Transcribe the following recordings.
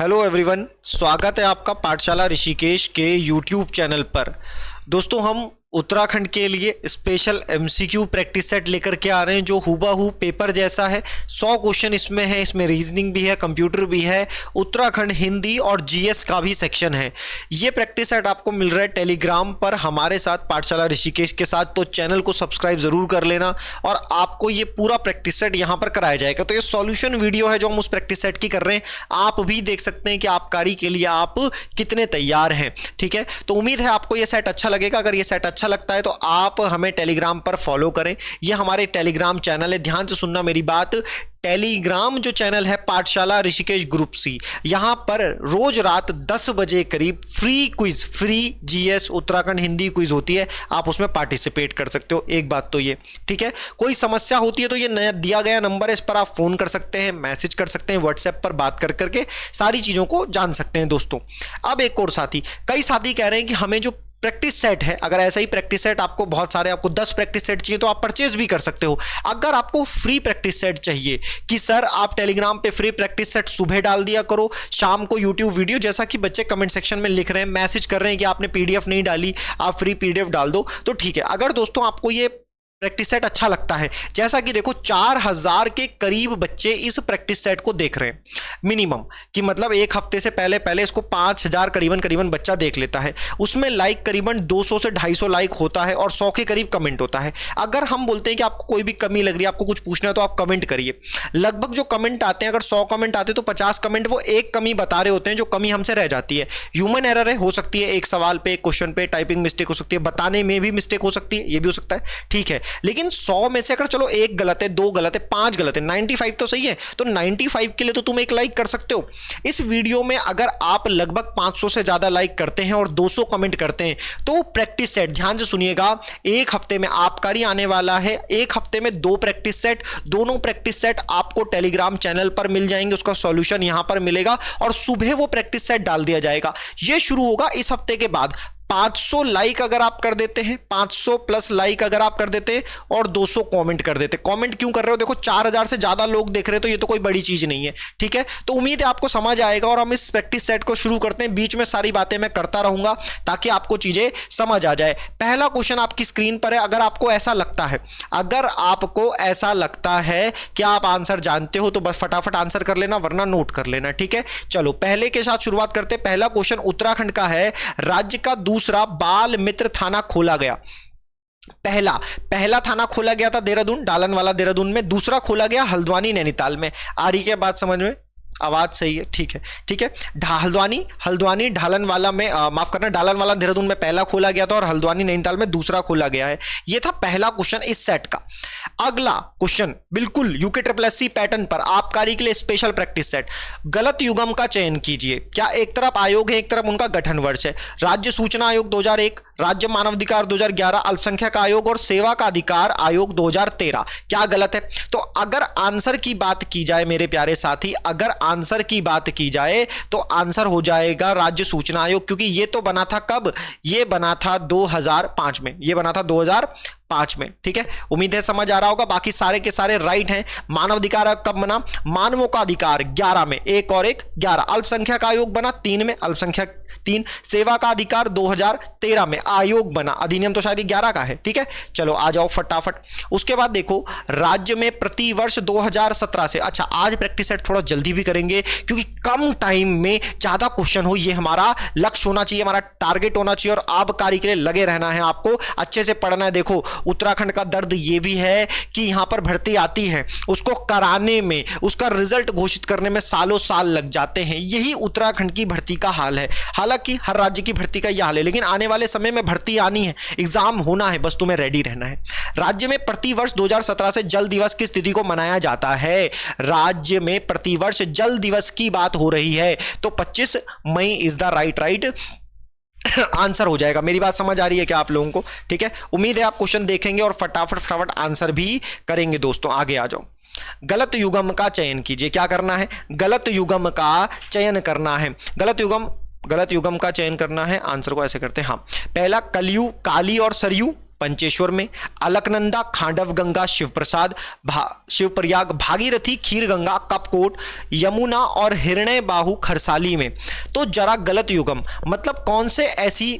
Hello everyone, स्वागत है आपका पाठशाला ऋषिकेश के यूट्यूब चैनल पर। दोस्तों, हम उत्तराखंड के लिए स्पेशल एमसीक्यू प्रैक्टिस सेट लेकर के आ रहे हैं जो हूबहू पेपर जैसा है। 100 क्वेश्चन इसमें है, इसमें रीजनिंग भी है, कंप्यूटर भी है, उत्तराखंड हिंदी और जीएस का भी सेक्शन है। ये प्रैक्टिस सेट आपको मिल रहा है टेलीग्राम पर हमारे साथ पाठशाला ऋषिकेश के साथ, तो चैनल को सब्सक्राइब जरूर कर लेना और आपको ये पूरा प्रैक्टिस सेट यहाँ पर कराया जाएगा। तो ये सॉल्यूशन वीडियो है जो हम उस प्रैक्टिस सेट की कर रहे हैं। आप भी देख सकते हैं कि आबकारी के लिए आप कितने तैयार हैं। ठीक है, तो उम्मीद है आपको ये सेट अच्छा लगेगा। अगर ये सेट अच्छा लगता है तो आप हमें टेलीग्राम पर फॉलो करें। ये हमारे टेलीग्राम चैनल है, ध्यान से सुनना मेरी बात। टेलीग्राम जो चैनल है पाठशाला ऋषिकेश ग्रुप सी, यहां पर रोज रात 10 बजे करीब free quiz, free GS Uttarakhand Hindi quiz होती है। आप उसमें पार्टिसिपेट कर सकते हो। एक बात तो ये ठीक है, कोई समस्या होती है तो ये नया दिया गया नंबर है, इस पर आप फोन कर सकते हैं, मैसेज कर सकते हैं, व्हाट्सएप पर बात कर करके सारी चीजों को जान सकते हैं। दोस्तों, अब एक और साथी, कई साथी कह रहे हैं कि हमें जो प्रैक्टिस सेट है, अगर ऐसा ही प्रैक्टिस सेट आपको बहुत सारे, आपको 10 प्रैक्टिस सेट चाहिए तो आप परचेज भी कर सकते हो। अगर आपको फ्री प्रैक्टिस सेट चाहिए कि सर आप टेलीग्राम पे फ्री प्रैक्टिस सेट सुबह डाल दिया करो, शाम को यूट्यूब वीडियो, जैसा कि बच्चे कमेंट सेक्शन में लिख रहे हैं, मैसेज कर रहे हैं कि आपने पीडीएफ नहीं डाली, आप फ्री पीडीएफ डाल दो, तो ठीक है। अगर दोस्तों आपको ये प्रैक्टिस सेट अच्छा लगता है, जैसा कि देखो 4000 के करीब बच्चे इस प्रैक्टिस सेट को देख रहे हैं मिनिमम, कि मतलब एक हफ्ते से पहले पहले इसको 5000 करीबन बच्चा देख लेता है। उसमें लाइक करीबन 200 से 250 लाइक होता है और 100 के करीब कमेंट होता है। अगर हम बोलते हैं कि आपको कोई भी कमी लग रही है, आपको कुछ पूछना है, तो आप कमेंट करिए। लगभग जो कमेंट आते हैं, अगर 100 कमेंट आते हैं तो 50 कमेंट वो एक कमी बता रहे होते हैं जो कमी हमसे रह जाती है। ह्यूमन एरर है, हो सकती है एक सवाल पे, एक क्वेश्चन पे टाइपिंग मिस्टेक हो सकती है, बताने में भी मिस्टेक हो सकती है, ये भी हो सकता है, ठीक है। लेकिन 100 में से अगर चलो एक गलत है, 2 गलत है, 5 गलत है, 95 तो सही है, तो 95 के लिए तो तुम एक लाइक कर सकते हो। इस वीडियो में अगर आप लगभग 500 से ज्यादा लाइक करते हैं और 200 कमेंट करते हैं तो प्रैक्टिस सेट, ध्यान से सुनिएगा, एक हफ्ते में आबकारी आने वाला है। एक हफ्ते में 2 प्रैक्टिस सेट, दोनों प्रैक्टिस सेट आपको टेलीग्राम चैनल पर मिल जाएंगे, उसका सॉल्यूशन यहां पर मिलेगा और सुबह वो प्रैक्टिस सेट डाल दिया जाएगा। यह शुरू होगा इस हफ्ते के बाद। 500 लाइक अगर आप कर देते हैं, 500 प्लस लाइक अगर आप कर देते हैं और 200 कमेंट कर देते। कमेंट क्यों कर रहे हो? देखो 4000 से ज्यादा लोग देख रहे हैं तो ये तो कोई बड़ी चीज नहीं है, ठीक है। तो उम्मीद है आपको समझ आएगा और हम इस प्रैक्टिस सेट को शुरू करते हैं। बीच में सारी बातें मैं करता रहूंगा ताकि आपको चीजें समझ आ जाए। पहला क्वेश्चन आपकी स्क्रीन पर है। अगर आपको ऐसा लगता है, अगर आपको ऐसा लगता है कि आप आंसर जानते हो तो बस फटाफट आंसर कर लेना, वरना नोट कर लेना, ठीक है। चलो पहले के साथ शुरुआत करते हैं। पहला क्वेश्चन उत्तराखंड का है। राज्य का दूसरा बाल मित्र थाना खोला गया। पहला थाना खोला गया था देहरादून, डालन वाला देहरादून में। दूसरा खोला गया हल्द्वानी नैनीताल में। आ रही है बात समझ में? आवाज सही है, ठीक है, ठीक है। हल्द्वानी ढालन वाला में, माफ करना, डालन वाला देहरादून में पहला खोला गया था और हल्द्वानी नैनीताल में दूसरा खोला गया है। यह था पहला क्वेश्चन इस सेट का। अगला क्वेश्चन बिल्कुल यूके SSC पैटर्न पर, आबकारी के लिए स्पेशल प्रैक्टिस सेट। गलत युग्म का चयन कीजिए। क्या एक तरफ आयोग है, एक तरफ उनका गठन वर्ष है। राज्य सूचना आयोग 2001, राज्य मानवाधिकार 2011, अल्पसंख्यक आयोग और सेवा का अधिकार आयोग 2013। क्या गलत है? तो अगर आंसर की बात की जाए मेरे प्यारे साथी, अगर आंसर की बात की जाए तो आंसर हो जाएगा राज्य सूचना आयोग, क्योंकि ये तो बना था कब? ये बना था 2005 में, ये बना था 2005 में, ठीक है। उम्मीद है समझ आ रहा होगा। बाकी सारे के सारे राइट हैं। मानवाधिकार आयोग कब बना? मानवों का अधिकार 11 में, एक और एक 11। अल्पसंख्यक आयोग बना 3 में, अल्पसंख्यक 3। सेवा का अधिकार 2013 में आयोग बना, अधिनियम तो शायद 11 का है, ठीक है। चलो आ जाओ फटाफट। उसके बाद देखो राज्य में प्रतिवर्ष 2017 से, अच्छा आज प्रैक्टिस सेट थोड़ा जल्दी भी करेंगे क्योंकि कम टाइम में ज्यादा क्वेश्चन हो, ये हमारा लक्ष्य होना चाहिए, हमारा टारगेट होना चाहिए और आबकारी के लिए लगे रहना है, आपको अच्छे से पढ़ना है। देखो उत्तराखंड का दर्द ये भी है कि यहां पर भर्ती आती है, उसको कराने में, उसका रिजल्ट घोषित करने में सालों साल लग जाते हैं। यही उत्तराखंड की भर्ती का हाल है। हालांकि हर राज्य की भर्ती का यह हाल है, लेकिन आने वाले समय में भर्ती आनी है, एग्जाम होना है, बस तुम्हें रेडी रहना है। राज्य में प्रतिवर्ष 2017 से जल दिवस की स्थिति को मनाया जाता है। राज्य में प्रतिवर्ष जल दिवस की बात हो रही है, तो 25 May is the right answer हो जाएगा। मेरी बात समझ आ रही है क्या आप लोगों को? ठीक है, उम्मीद है आप क्वेश्चन देखेंगे और फटाफट आंसर भी करेंगे। दोस्तों आगे आ जाओ। गलत युग्म का चयन कीजिए। क्या करना है? गलत युग्म का चयन करना है। गलत युग्म का चयन करना है। आंसर को ऐसे करते हैं, हाँ। पहला कलियू, काली और सरयू, पंचेश्वर में, अलकनंदा, खांडव गंगा, शिवप्रसाद, शिवप्रयाग, भागीरथी, खीर गंगा, कपकोट, यमुना और हिरण्य बाहु खरसाली में। तो जरा गलत युगम, मतलब कौन से ऐसी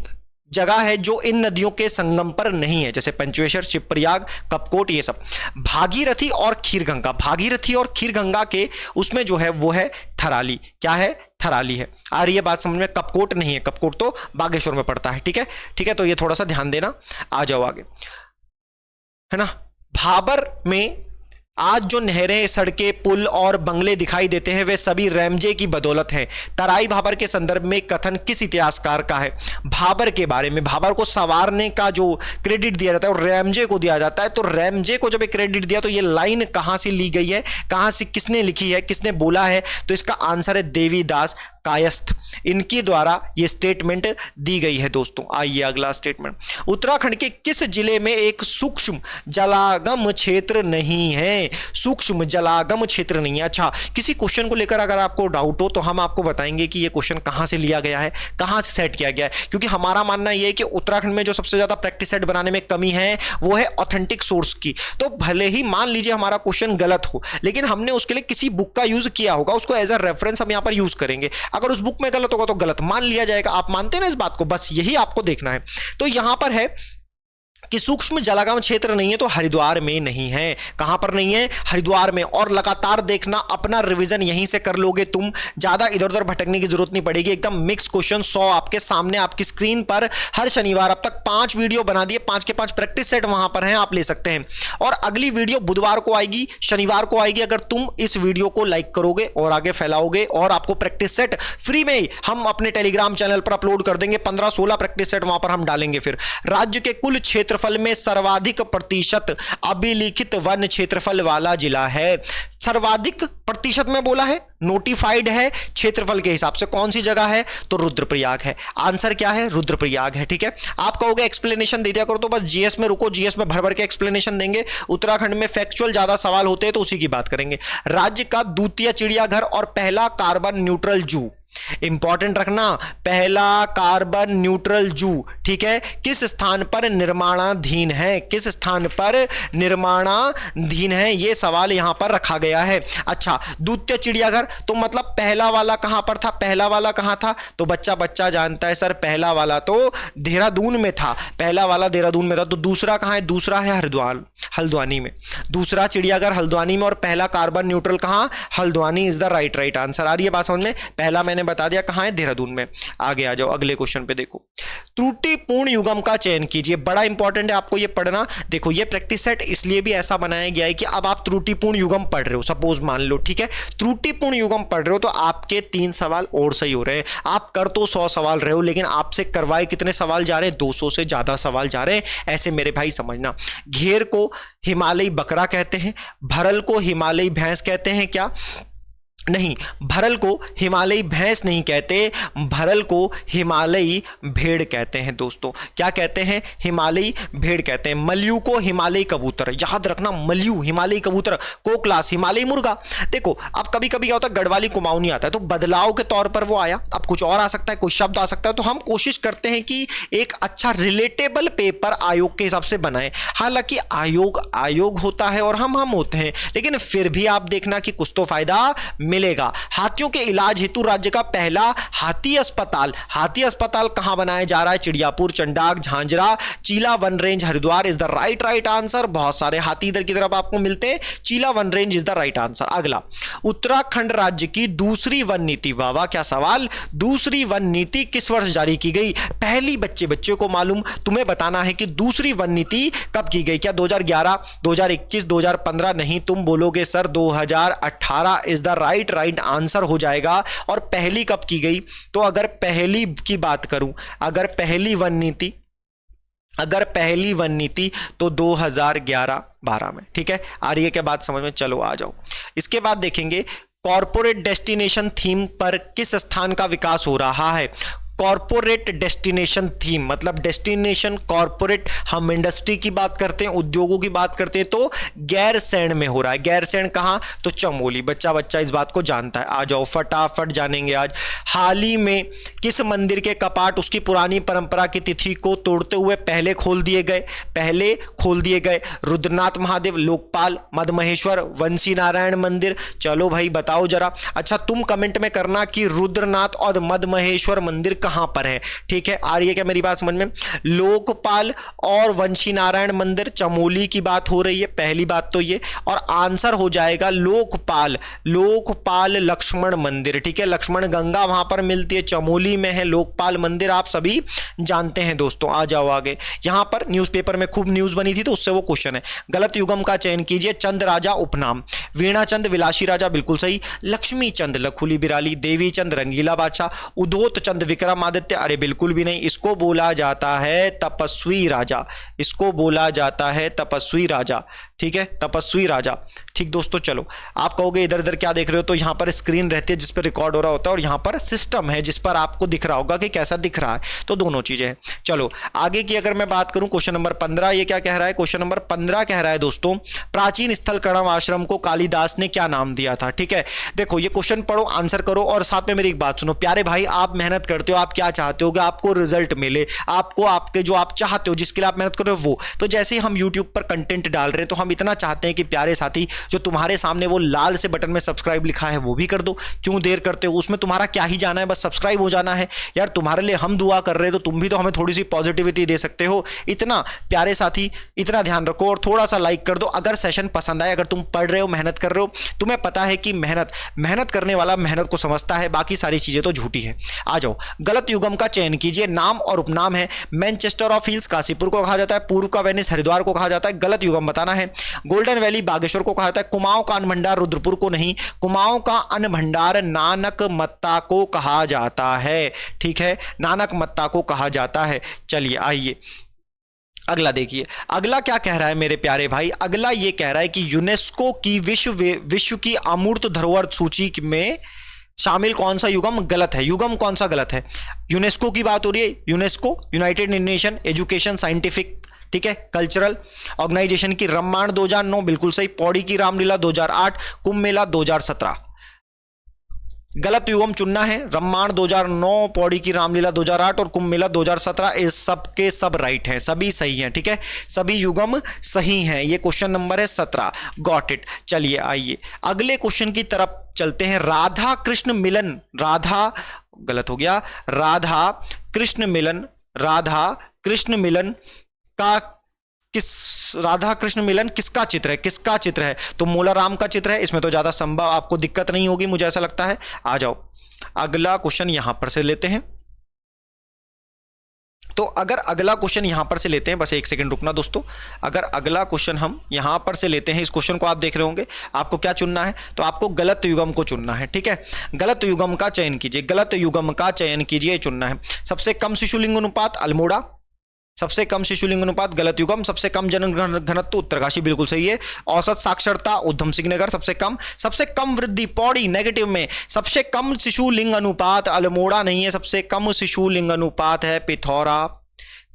जगह है जो इन नदियों के संगम पर नहीं है, जैसे पंचेश्वर, शिवप्रयाग, कपकोट, ये सब। भागीरथी और खीरगंगा, भागीरथी और खीरगंगा के उसमें जो है वो है थराली। क्या है? थराली है। आ रही है बात समझ में? कपकोट नहीं है, कपकोट तो बागेश्वर में पड़ता है। ठीक है, ठीक है, तो ये थोड़ा सा ध्यान देना। आ जाओ आगे, है ना। भाबर में आज जो नहरें, सड़कें, पुल और बंगले दिखाई देते हैं वे सभी रैमजे की बदौलत हैं। तराई भाबर के संदर्भ में कथन किस इतिहासकार का है? भाबर के बारे में। भाबर को संवारने का जो क्रेडिट दिया जाता है वो रैमजे को दिया जाता है। तो रैमजे को जब क्रेडिट दिया तो ये लाइन कहां से ली गई है, कहां से, किसने लिखी है, किसने बोला है? तो इसका आंसर है देवीदास कायस्थ, इनके द्वारा ये स्टेटमेंट दी गई है दोस्तों। आइए अगला स्टेटमेंट। उत्तराखंड के किस जिले में एक सूक्ष्म जलागम क्षेत्र नहीं है? सूक्ष्म जलागम क्षेत्र नहीं है। अच्छा, किसी क्वेश्चन को लेकर अगर आपको डाउट हो तो हम आपको बताएंगे कि ये क्वेश्चन कहां से लिया गया है, कहां से सेट किया गया है, क्योंकि हमारा मानना यह है कि उत्तराखंड में जो सबसे ज्यादा प्रैक्टिस सेट बनाने में कमी है वो है ऑथेंटिक सोर्स की। तो भले ही मान लीजिए हमारा क्वेश्चन गलत हो, लेकिन हमने उसके लिए किसी बुक का यूज किया होगा, उसको एज अ रेफरेंस हम यहां पर यूज करेंगे। अगर उस बुक में गलत होगा तो गलत मान लिया जाएगा। आप मानते हैं ना इस बात को? बस यही आपको देखना है। तो यहां पर है कि सूक्ष्म जलागम क्षेत्र नहीं है तो हरिद्वार में नहीं है। कहां पर नहीं है? हरिद्वार में। और लगातार देखना, अपना रिवीजन यहीं से कर लोगे तुम, ज्यादा इधर उधर भटकने की जरूरत नहीं पड़ेगी। एकदम मिक्स क्वेश्चन 100 आपके सामने, आपकी स्क्रीन पर हर शनिवार। अब तक 5 वीडियो बना दिए, 5 के 5 प्रैक्टिस सेट वहां पर हैं, आप ले सकते हैं। और अगली वीडियो बुधवार को आएगी, शनिवार को आएगी। अगर तुम इस वीडियो को लाइक करोगे और आगे फैलाओगे और आपको प्रैक्टिस सेट फ्री में हम अपने टेलीग्राम चैनल पर अपलोड कर देंगे। 15-16 प्रैक्टिस सेट वहां पर हम डालेंगे। फिर राज्य के कुल क्षेत्रफल में सर्वाधिक प्रतिशत अभिलिखित वन क्षेत्रफल वाला जिला है। सर्वाधिक प्रतिशत में बोला है, नोटिफाइड है क्षेत्रफल के हिसाब से। कौन सी जगह है? तो रुद्रप्रयाग है। आंसर क्या है? रुद्रप्रयाग है। ठीक है, आप कहोगे एक्सप्लेनेशन दे दिया करो, तो बस जीएस में रुको, जीएस में भर भर के एक्सप्लेनेशन देंगे। उत्तराखंड में फैक्चुअल ज्यादा सवाल होते हैं तो उसी की बात करेंगे। राज्य का द्वितीय चिड़ियाघर और पहला कार्बन न्यूट्रल जू, इंपॉर्टेंट रखना, पहला कार्बन न्यूट्रल जू, ठीक है, किस स्थान पर निर्माणाधीन है? किस स्थान पर निर्माणाधीन है, यह सवाल यहां पर रखा गया है। अच्छा, द्वितीय चिड़ियाघर तो मतलब पहला वाला कहां पर था? पहला वाला कहां था? तो बच्चा जानता है सर, पहला वाला तो देहरादून में था। पहला वाला देहरादून में था। तो दूसरा कहां है? दूसरा है हल्द्वानी में। दूसरा चिड़ियाघर हल्द्वानी में और पहला कार्बन न्यूट्रल कहां? Haldwani is the right answer. आ रही है बात समझ में? पहला मैंने बता दिया कहां है, देहरादून में। आगे आ जाओ, अगले क्वेश्चन पे देखो। त्रुटिपूर्ण युगम का चयन कीजिए। बड़ा इंपॉर्टेंट है आपको ये पढ़ना। देखो, ये प्रैक्टिस सेट इसलिए भी ऐसा बनाया गया है कि अब आप त्रुटिपूर्ण युगम पढ़ रहे हो, सपोज मान लो, ठीक है, त्रुटिपूर्ण युगम पढ़ रहे हो तो आपके 3 सवाल और सही हो रहे हैं। आप कर तो 100 सवाल रहे हो, लेकिन आपसे करवाए कितने सवाल जा रहे हैं? 200 से ज्यादा सवाल जा रहे हैं। ऐसे मेरे भाई समझना। घेर को हिमालयी बकरा कहते हैं, भरल को हिमालयी भैंस कहते हैं क्या? नहीं, भरल को हिमालयी भैंस नहीं कहते, भरल को हिमालयी भेड़ कहते हैं दोस्तों। क्या कहते हैं? हिमालयी भेड़ कहते हैं। मलयू को हिमालयी कबूतर, याद रखना, मलयू हिमालयी कबूतर। कोकलास हिमालयी मुर्गा। देखो, अब कभी कभी क्या होता है, गढ़वाली कुमाऊं नहीं आता है तो बदलाव के तौर पर वो आया, अब कुछ और आ सकता है, कोई शब्द आ सकता है। तो हम कोशिश करते हैं कि एक अच्छा रिलेटेबल पेपर आयोग के हिसाब से बनाए। हालांकि आयोग होता है और हम होते हैं, लेकिन फिर भी आप देखना कि कुछ तो फायदा मिलेगा। हाथियों के इलाज हेतु राज्य का पहला हाथी अस्पताल कहां बनाया जा रहा है? चिड़ियापुर, चंडाक, झांझरा, चीला वन range, Haridwar is the right answer. बहुत सारे हाथी इधर की तरफ आपको मिलते हैं, चीला वन range is the right answer. अगला, उत्तराखंड राज्य की दूसरी वन नीति, वाह क्या सवाल, दूसरी वन नीति किस वर्ष जारी की गई? पहली बच्चे को मालूम, तुम्हें बताना है कि दूसरी वन नीति कब की गई। क्या 2011, 2021, 2015? नहीं, तुम बोलोगे sir 2018 is the right answer हो जाएगा। और पहली कब की गई? तो अगर पहली की बात करूं, अगर पहली वन नीति तो 2011-12 में। ठीक है, आ रही है क्या बात समझ में? चलो आ जाओ। इसके बाद देखेंगे कॉर्पोरेट डेस्टिनेशन थीम पर किस स्थान का विकास हो रहा है। कॉर्पोरेट डेस्टिनेशन थीम, मतलब डेस्टिनेशन कॉर्पोरेट, हम इंडस्ट्री की बात करते हैं, उद्योगों की बात करते हैं, तो गैरसैंण में हो रहा है। गैरसैंण कहां? तो चमोली। बच्चा बच्चा इस बात को जानता है। आ जाओ फटाफट जानेंगे आज। हाल ही में किस मंदिर के कपाट उसकी पुरानी परंपरा की तिथि को तोड़ते हुए पहले खोल दिए गए? पहले खोल दिए गए। रुद्रनाथ महादेव, लोकपाल, मदमहेश्वर, वंशी नारायण मंदिर। चलो भाई बताओ जरा। अच्छा तुम कमेंट में करना कि रुद्रनाथ और मदमहेश्वर मंदिर कहां पर है। ठीक है, आ रही है क्या मेरी बात समझ में? लोकपाल और वंशी नारायण मंदिर चमोली की बात हो रही है, पहली बात तो ये। और आंसर हो जाएगा लोकपाल, लोकपाल लक्ष्मण मंदिर। ठीक है, लक्ष्मण गंगा वहां पर मिलती है, चमोली में है लोकपाल मंदिर, आप सभी जानते हैं दोस्तों। आ जाओ आगे। यहां पर न्यूज़पेपर में खूब न्यूज बनी थी तो उससे वो क्वेश्चन है। गलत युगम का चयन कीजिए। चंद राजा उपनाम। वीणा चंद विलासी राजा, बिल्कुल सही। लक्ष्मी चंद लखुली बिराली। देवी चंद रंगीला बादशाह। उदोत चंद विक्रमादित्य, अरे बिल्कुल भी नहीं, इसको बोला जाता है तपस्वी राजा, इसको बोला जाता है तपस्वी राजा। ठीक है, तपस्वी राजा। ठीक दोस्तों, चलो आप कहोगे इधर इधर क्या देख रहे हो, तो यहां पर स्क्रीन रहती है जिस पर रिकॉर्ड हो रहा होता है, और यहां पर सिस्टम है जिस पर आपको दिख रहा होगा कि कैसा दिख रहा है, तो दोनों चीजें हैं। चलो आगे की अगर मैं बात करूं, क्वेश्चन नंबर 15, ये क्या कह रहा है? क्वेश्चन नंबर 15 कह रहा है दोस्तों, प्राचीन स्थल कणव आश्रम को कालिदास ने क्या नाम दिया था? ठीक है, देखो ये क्वेश्चन पढ़ो, आंसर करो, और साथ में मेरी एक बात सुनो। प्यारे भाई, आप मेहनत करते हो, आप क्या चाहते हो कि आपको रिजल्ट मिले, आपको आपके जो आप चाहते हो, जिसके लिए आप मेहनत कर रहे हो वो। तो जैसे ही हम यूट्यूब पर कंटेंट डाल रहे हैं तो हम इतना चाहते हैं कि प्यारे साथी, जो तुम्हारे सामने वो लाल से बटन में सब्सक्राइब लिखा है वो भी कर दो। क्यों देर करते हो? उसमें तुम्हारा क्या ही जाना है, बस सब्सक्राइब हो जाना है यार। तुम्हारे लिए हम दुआ कर रहे हैं तो तुम भी तो हमें थोड़ी सी पॉजिटिविटी दे सकते हो। इतना प्यारे साथी, इतना ध्यान रखो और थोड़ा सा लाइक कर दो अगर सेशन पसंद आए, अगर तुम पढ़ रहे हो, मेहनत कर रहे हो। तुम्हें पता है कि मेहनत करने वाला मेहनत को समझता है, बाकी सारी चीजें तो झूठी है। आ जाओ, गलत युगम का चयन कीजिए। नाम और उपनाम है। मैनचेस्टर ऑफ हिल्स काशीपुर को कहा जाता है, पूर्व का वेनिस हरिद्वार को कहा जाता है। गलत युगम बताना है। गोल्डन वैली बागेश्वर को कहा जाता है। कुमाऊं का अन्न भंडार रुद्रपुर को नहीं, कुमाऊं का अन्न भंडार नानक मत्ता को कहा जाता है। ठीक है, नानक मत्ता को कहा जाता है। चलिए आइए अगला देखिए। अगला क्या कह रहा है मेरे प्यारे भाई? अगला ये कह रहा है कि यूनेस्को की विश्व की अमूर्त धरोहर सूची में शामिल कौन सा युगम गलत है? युगम कौन सा गलत है? यूनेस्को की बात हो रही है। UNESCO United nation education scientific, ठीक है, कल्चरल ऑर्गेनाइजेशन की। रामायण 2009 बिल्कुल सही। पौड़ी की रामलीला 2008। कुंभ मेला 2017। गलत युगम चुनना है। रामायण 2009, पौड़ी की रामलीला 2008 और कुंभ मेला 2017, इस सब के सब राइट हैं, सभी सही हैं। ठीक है, सभी युगम सही हैं। ये क्वेश्चन नंबर है 17। Got it. चलिए आइए अगले क्वेश्चन की तरफ चलते हैं। राधा कृष्ण मिलन, राधा गलत हो गया, राधा कृष्ण मिलन, राधा कृष्ण मिलन का राधा कृष्ण मिलन किसका चित्र है? किसका चित्र है? तो मोलाराम का चित्र है। इसमें तो ज्यादा संभव आपको दिक्कत नहीं होगी, मुझे ऐसा लगता है। आ जाओ अगला क्वेश्चन यहां पर से लेते हैं। तो अगर अगला क्वेश्चन यहां पर से लेते हैं, बस एक सेकंड रुकना दोस्तों। अगर अगला क्वेश्चन हम यहां पर से लेते हैं, इस क्वेश्चन को आप देख रहे होंगे, आपको क्या चुनना है? तो आपको गलत युगम को चुनना है। ठीक है, गलत युगम का चयन कीजिए, गलत युगम का चयन कीजिए, चुनना है। सबसे कम शिशुलिंग अनुपात अल्मोड़ा, सबसे कम शिशुलिंग अनुपात गलत युगम। सबसे कम जन घनत्व उत्तरकाशी, बिल्कुल सही है। औसत साक्षरता उधम सिंह नगर सबसे कम वृद्धि पौड़ी नेगेटिव में। सबसे कम शिशुलिंग अनुपात अल्मोड़ा नहीं है, सबसे कम शिशुलिंग अनुपात है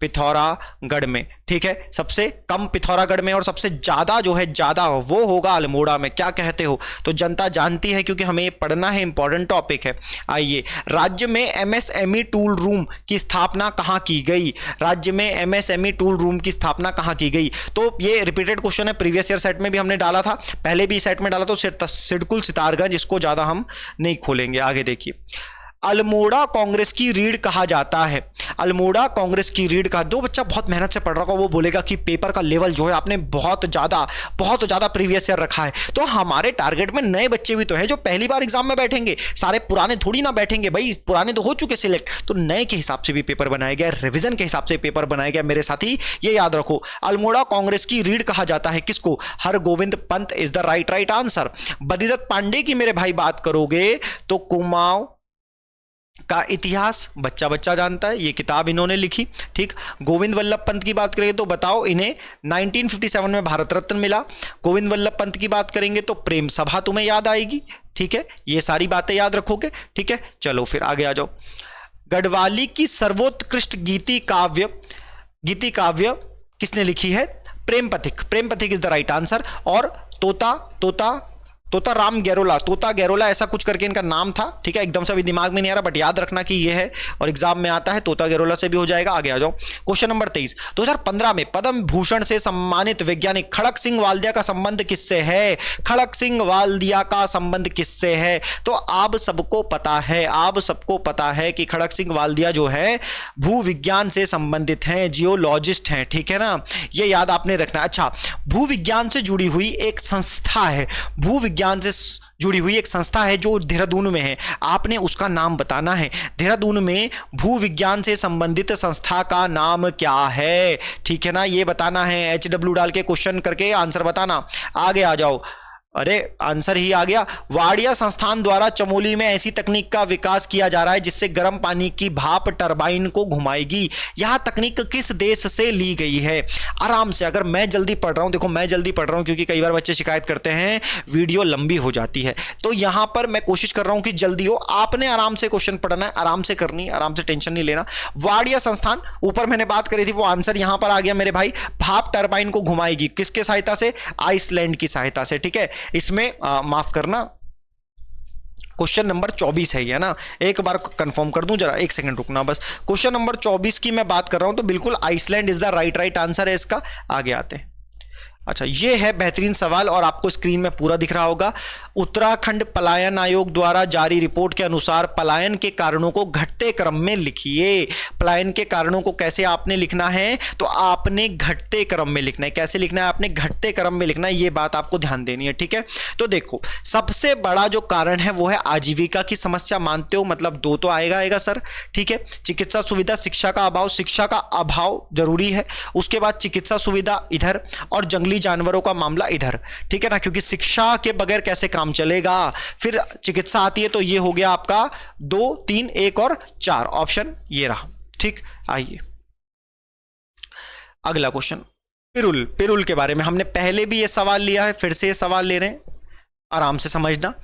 पिथौरागढ़ में। ठीक है, सबसे कम पिथौरागढ़ में और सबसे ज्यादा जो है ज्यादा वो होगा अल्मोड़ा में। क्या कहते हो? तो जनता जानती है क्योंकि हमें पढ़ना है, इंपॉर्टेंट टॉपिक है। आइए, राज्य में एमएसएमई टूल रूम की स्थापना कहां की गई? राज्य में एमएसएमई टूल रूम की स्थापना कहां की गई? तो ये रिपीटेड क्वेश्चन है, प्रीवियस ईयर सेट में भी हमने डाला था, पहले भी सेट में डाला, तो सिडकुल सितारगंज, इसको ज्यादा हम नहीं खोलेंगे। आगे देखिए, अल्मोड़ा कांग्रेस की रीढ़ कहा जाता है। अल्मोड़ा कांग्रेस की रीढ़ का, जो बच्चा बहुत मेहनत से पढ़ रहा होगा वो बोलेगा कि पेपर का लेवल जो है आपने बहुत ज्यादा प्रीवियस ईयर रखा है। तो हमारे टारगेट में नए बच्चे भी तो हैं जो पहली बार एग्जाम में बैठेंगे, सारे पुराने थोड़ी ना बैठेंगे भाई, पुराने तो हो चुके सिलेक्ट, तो नए के हिसाब से भी पेपर बनाया गया, रिवीजन के हिसाब से पेपर बनाया गया। मेरे साथी ये याद रखो, अल्मोड़ा कांग्रेस की रीढ़ कहा जाता है किसको? Hargovind Pant is the right answer. Badridatt Pande की मेरे भाई बात करोगे तो कुमाऊं का इतिहास बच्चा जानता है, ये किताब इन्होंने लिखी। ठीक, गोविंद वल्लभ पंत की बात करेंगे तो बताओ, इन्हें 1957 में भारत रत्न मिला। गोविंद वल्लभ पंत की बात करेंगे तो प्रेम सभा तुम्हें याद आएगी। ठीक है, ये सारी बातें याद रखोगे। ठीक है, चलो फिर आगे आ जाओ। गढ़वाली की सर्वोत्कृष्ट गीति काव्य किसने लिखी है? प्रेम पथिक इज द राइट आंसर। और तोता राम गैरोला ऐसा कुछ करके इनका नाम था, ठीक है, एकदम से अभी दिमाग में नहीं आ रहा, बट याद रखना कि ये है और एग्जाम में आता है, तोता गैरोला से भी हो जाएगा। आगे आ जाओ, क्वेश्चन नंबर 23। 2015 में पद्म भूषण से सम्मानित वैज्ञानिक खड़क सिंह वाल्दिया का संबंध किससे है? खड़क सिंह वाल्दिया का संबंध किससे है? तो आप सबको पता है कि खड़क सिंह वाल्दिया जो है भूविज्ञान से संबंधित हैं, जियोलॉजिस्ट हैं, ठीक है ना, ये याद आपने रखना। अच्छा, भूविज्ञान से जुड़ी हुई एक संस्था है जो देहरादून में है, आपने उसका नाम बताना है। देहरादून में भूविज्ञान से संबंधित संस्था का नाम क्या है? ठीक है ना, ये बताना है, HW डाल के क्वेश्चन करके आंसर बताना। आगे आ जाओ, अरे आंसर ही आ गया। वाडिया संस्थान द्वारा चमोली में ऐसी तकनीक का विकास किया जा रहा है जिससे गर्म पानी की भाप टरबाइन को घुमाएगी। यह तकनीक किस देश से ली गई है? आराम से, अगर मैं जल्दी पढ़ रहा हूं, देखो मैं जल्दी पढ़ रहा हूं क्योंकि कई बार बच्चे शिकायत करते हैं वीडियो लंबी हो जाती है, तो यहां पर मैं कोशिश कर रहा हूं कि जल्दी हो। आपने आराम से क्वेश्चन पढ़ना है, आराम से करनी, आराम से, टेंशन नहीं लेना। वाडिया संस्थान, ऊपर मैंने बात करी थी, वो आंसर यहां पर आ गया मेरे भाई। भाप टरबाइन को घुमाएगी किसके सहायता से? आइसलैंड की सहायता से, ठीक है। इसमें माफ करना, क्वेश्चन नंबर 24 है ये ना, एक बार कंफर्म कर दूं, जरा एक सेकंड रुकना बस। क्वेश्चन नंबर 24 की मैं बात कर रहा हूं, तो बिल्कुल Iceland is the right answer है इसका। आगे आते हैं। अच्छा, ये है बेहतरीन सवाल और आपको स्क्रीन में पूरा दिख रहा होगा। उत्तराखंड पलायन आयोग द्वारा जारी रिपोर्ट के अनुसार पलायन के कारणों को घटते क्रम में लिखिए। पलायन के कारणों को कैसे आपने लिखना है? तो आपने घटते क्रम में लिखना है। कैसे लिखना है? आपने घटते क्रम में लिखना है, ये बात आपको ध्यान देनी है, ठीक है। तो देखो, सबसे बड़ा जो कारण है वो है आजीविका की समस्या, मानते हो, मतलब 2 तो आएगा सर, ठीक है। चिकित्सा सुविधा, शिक्षा का अभाव जरूरी है। उसके बाद चिकित्सा सुविधा इधर और जंगली जानवरों का मामला इधर, ठीक है ना, क्योंकि शिक्षा के बगैर कैसे काम चलेगा। फिर चिकित्सा आती है, तो ये हो गया आपका 2, 3, 1 और 4, ऑप्शन ये रहा, ठीक। आइए अगला क्वेश्चन, पिरुल के बारे में हमने पहले भी ये सवाल लिया है, फिर से ये सवाल ले रहे हैं, आराम से समझना।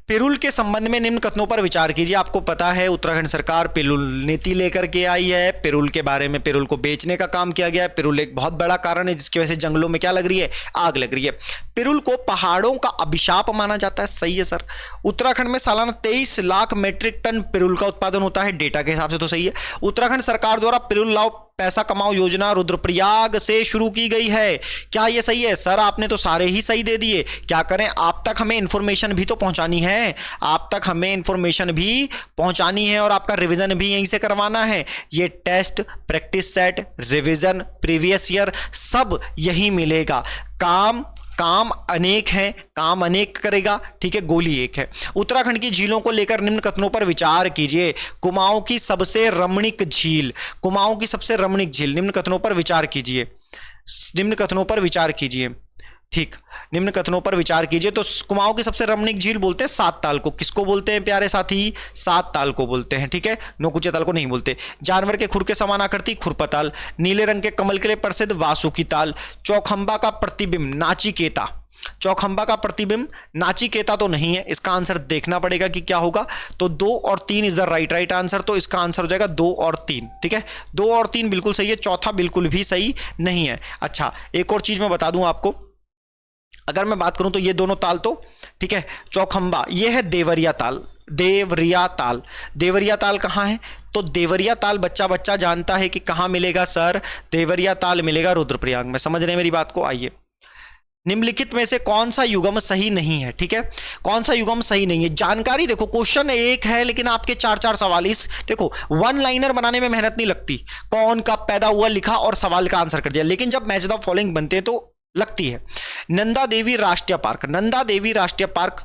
पिरुल के संबंध में निम्न कथनों पर विचार कीजिए। आपको पता है उत्तराखंड सरकार पिरुल नीति लेकर के आई है। पिरुल के बारे में, पिरुल को बेचने का काम किया गया है। पिरुल एक बहुत बड़ा कारण है जिसकी वजह से जंगलों में क्या लग रही है? आग लग रही है। पिरुल को पहाड़ों का अभिशाप माना जाता है, सही है सर। उत्तराखंड में सालाना 23 लाख मीट्रिक टन पिरुल का उत्पादन होता है, डेटा के हिसाब से तो सही है। उत्तराखंड सरकार द्वारा पिरुल लाओ पैसा कमाओ योजना रुद्रप्रयाग से शुरू की गई है, क्या यह सही है? सर आपने तो सारे ही सही दे दिए, क्या करें, आप तक हमें इंफॉर्मेशन भी तो पहुंचानी है, और आपका रिवीजन भी यहीं से करवाना है। ये test, practice set, revision, previous year सब यही मिलेगा। काम अनेक है, काम अनेक करेगा, ठीक है, गोली एक है। उत्तराखंड की झीलों को लेकर निम्न कथनों पर विचार कीजिए। कुमाऊं की सबसे रमणीक झील, निम्न कथनों पर विचार कीजिए, ठीक, निम्न कथनों पर विचार कीजिए। तो कुमाऊं की सबसे रमणीक झील बोलते हैं सात ताल को। किसको बोलते हैं प्यारे साथी? सात ताल को बोलते हैं, ठीक है, नौकुचिया ताल को नहीं बोलते। जानवर के खुर के समान आकृति खुरपताल, नीले रंग के कमल के लिए प्रसिद्ध वासुकी ताल, चौखंबा का प्रतिबिंब नाचिकेता। चौखंबा का प्रतिबिंब नाचिकेता तो नहीं है, इसका आंसर देखना पड़ेगा कि क्या होगा। तो 2 और 3 इज द राइट आंसर, तो इसका आंसर हो जाएगा 2 और 3, ठीक है। 2 और 3 बिल्कुल सही है, चौथा बिल्कुल भी सही नहीं है। अच्छा, एक और चीज मैं बता दूं आपको, अगर मैं बात करूं तो ये दोनों ताल तो ठीक है, चौखंबा ये है देवरिया ताल। देवरिया ताल कहां है? तो देवरिया ताल बच्चा जानता है कि कहां मिलेगा सर? देवरिया ताल मिलेगा रुद्रप्रयाग में। समझ रहे हैं मेरी बात को? आइए, निम्नलिखित में से कौन सा युग्म सही नहीं है, ठीक है, कौन सा युग्म सही नहीं है? जानकारी देखो, क्वेश्चन एक है लेकिन आपके 4-4 सवाल। इस देखो, 1 लाइनर बनाने में मेहनत नहीं लगती, कौन कब पैदा हुआ लिखा और सवाल का आंसर कर दिया, लेकिन जब मैच द फॉलोइंग बनते हैं तो लगती है। नंदा देवी राष्ट्रीय पार्क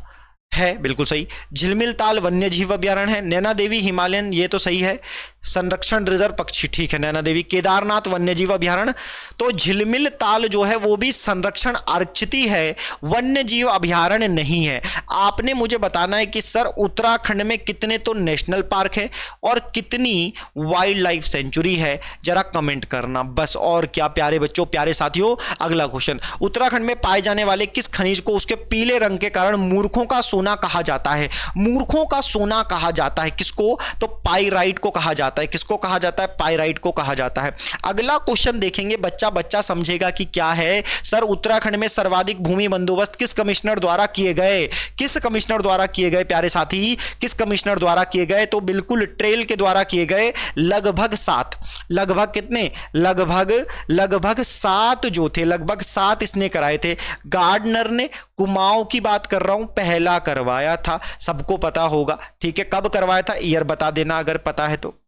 है, बिल्कुल सही। झिलमिल ताल वन्य जीव अभ्यारण्य है। नैना देवी हिमालयन, ये तो सही है। संरक्षण रिजर्व पक्षी, ठीक है नैना देवी। केदारनाथ वन्यजीव अभयारण्य, तो झिलमिल ताल जो है वो भी संरक्षण आरक्षित है, वन्यजीव अभयारण्य नहीं है। आपने मुझे बताना है कि सर उत्तराखंड में कितने तो नेशनल पार्क है और कितनी वाइल्ड लाइफ सेंचुरी है, जरा कमेंट करना बस। और क्या प्यारे बच्चों, प्यारे साथियों, अगला क्वेश्चन, उत्तराखंड में पाए जाने वाले किस खनिज को उसके पीले रंग के कारण मूर्खों का सोना कहा जाता है? मूर्खों का सोना कहा जाता है किसको? तो पाइराइट को कहा जाता है। किसको कहा जाता है? पाइराइट को कहा जाता है। अगला क्वेश्चन देखेंगे, बच्चा बच्चा समझेगा कि क्या है। सर उत्तराखंड में सर्वाधिक भूमि बंदोबस्त किस कमिश्नर द्वारा किए गए? किस कमिश्नर द्वारा किए गए प्यारे साथी? किस कमिश्नर द्वारा किए गए? तो बिल्कुल ट्रेल के द्वारा किए गए। लगभग 7, लगभग कितने? लगभग 7 जो थे, लगभग 7 इसने कराए थे। गार्डनर ने, कुमाऊं की बात कर रहा हूं, पहला करवाया था, सबको पता होगा, ठीक है। कब करवाया था? ईयर बता देना अगर पता है तो।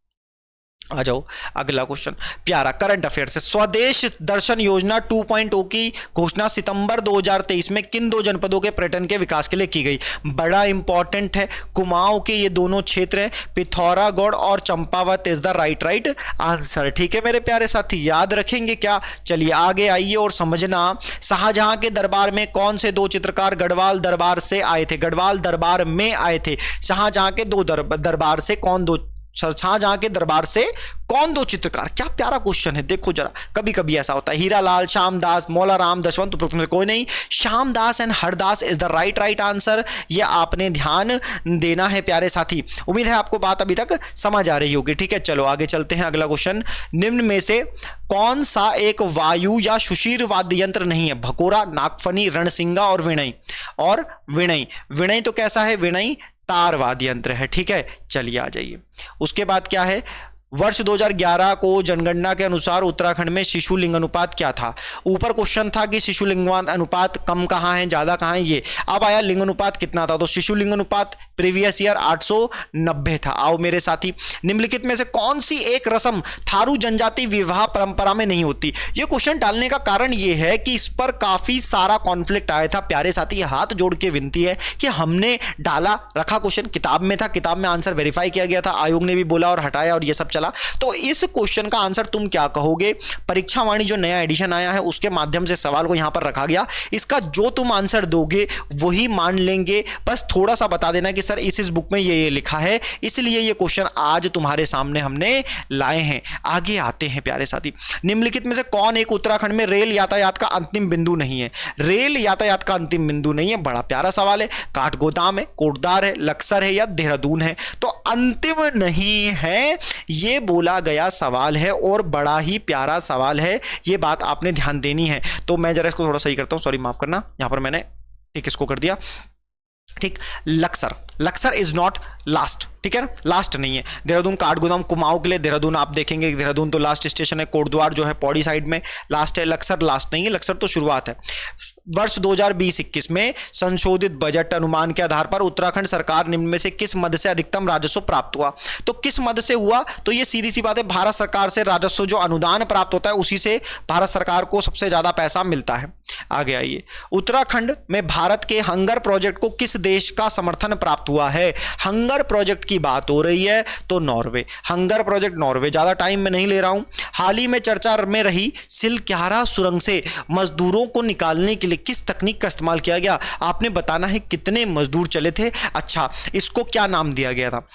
आ जाओ अगला क्वेश्चन, प्यारा करंट अफेयर से। स्वदेश दर्शन योजना 2.0 की घोषणा सितंबर 2023 में किन 2 जनपदों के पर्यटन के विकास के लिए की गई? बड़ा इंपॉर्टेंट है। कुमाऊं के ये दोनों क्षेत्र हैं, पिथौरागढ़ और Champawat is the right answer, ठीक है मेरे प्यारे साथी, याद रखेंगे क्या? चलिए आगे आइए और समझना। शाहजहां के दरबार में कौन से 2 चित्रकार गढ़वाल दरबार से आए थे? गढ़वाल दरबार में आए थे। शाहजहां के 2 दरबार से कौन 2? शाहजहां के दरबार से कौन 2 चित्रकार? क्या प्यारा क्वेश्चन है, देखो जरा, कभी कभी ऐसा होता है। हीरालाल, श्यामदास, मौलाराम, दशवंत उपरोक्त में कोई नहीं। Shyamdas and Hardas is the right answer. ये आपने ध्यान देना है प्यारे साथी। उम्मीद है आपको बात अभी तक समझ आ रही होगी, ठीक है। चलो आगे चलते हैं। अगला क्वेश्चन, निम्न में से कौन सा एक वायु या सुशीर वाद्य यंत्र नहीं है? भकोरा, नागफनी, रणसिंगा और विनय। और विनय तो कैसा है? विनय तार वाद्य यंत्र है, ठीक है। चलिए आ जाइए, उसके बाद क्या है? वर्ष 2011 को जनगणना के अनुसार उत्तराखंड में शिशु लिंग अनुपात क्या था? ऊपर क्वेश्चन था कि शिशु लिंग अनुपात कम कहाँ है, ज्यादा कहाँ है, ये। अब आया लिंग अनुपात कितना था, तो शिशु लिंग अनुपात प्रीवियस ईयर 890 था। आओ मेरे साथी, निम्नलिखित में से कौन सी एक रस्म थारू जनजाति विवाह परंपरा में नहीं होती? ये क्वेश्चन डालने का कारण ये है कि इस पर काफी सारा कॉन्फ्लिक्ट आया था प्यारे साथी। हाथ जोड़ के विनती है कि हमने डाला रखा क्वेश्चन, किताब में था, किताब में आंसर वेरीफाई किया गया था, आयोग ने भी बोला और हटाया और ये सब चला। तो इस क्वेश्चन का आंसर तुम क्या कहोगे? परीक्षा वाणी जो नया एडिशन आया है उसके माध्यम से सवाल को यहां पर रखा गया, इसका जो तुम आंसर दोगे वही मान लेंगे। बस थोड़ा सा बता देना कि सर इस बुक में ये लिखा है, इसलिए ये क्वेश्चन आज तुम्हारे सामने हमने लाए हैं। आगे आते हैं प्यारे साथी, निम्नलिखित में से कौन एक उत्तराखंड में रेल यातायात का अंतिम बिंदु नहीं है? रेल यातायात का अंतिम बिंदु नहीं है, बड़ा प्यारा सवाल है। काठगोदाम है, कोटद्वार है, लक्सर है या देहरादून है? तो अंतिम नहीं है, ये बोला गया सवाल है और बड़ा ही प्यारा सवाल है, ये बात आपने ध्यान देनी है। तो मैं जरा इसको थोड़ा सही करता हूं, सॉरी माफ करना, यहां पर मैंने ठीक इसको कर दिया, ठीक। लक्सर इज नॉट लास्ट, ठीक है ना, लास्ट नहीं है। देहरादून काठगोदाम कुमाऊं के लिए देहरादून आप देखेंगे, देहरादून तो लास्ट स्टेशन है, कोटद्वार जो है पौड़ी साइड में लास्ट है, लक्सर लास्ट नहीं है, लक्सर तो शुरुआत है। वर्ष 2020-21 में संशोधित बजट अनुमान के आधार पर उत्तराखंड सरकार निम्न में से किस मद से अधिकतम राजस्व प्राप्त हुआ? तो किस मद से हुआ? तो ये सीधी सी बात है, भारत सरकार से राजस्व जो अनुदान प्राप्त होता है उसी से भारत सरकार को सबसे ज्यादा पैसा मिलता है। आगे आइए, उत्तराखंड में भारत के हंगर प्रोजेक्ट को किस देश का समर्थन प्राप्त हुआ है? हंगर प्रोजेक्ट की बात हो रही है तो नॉर्वे, हंगर प्रोजेक्ट नॉर्वे। ज्यादा टाइम में नहीं ले रहा हूं। हाल ही में चर्चा में रही सिलक्यारा सुरंग से मजदूरों को निकालने के लिए किस तकनीक का इस्तेमाल किया गया? आपने बताना है कितने मजदूर चले थे। अच्छा, इसको क्या नाम दिया गया था?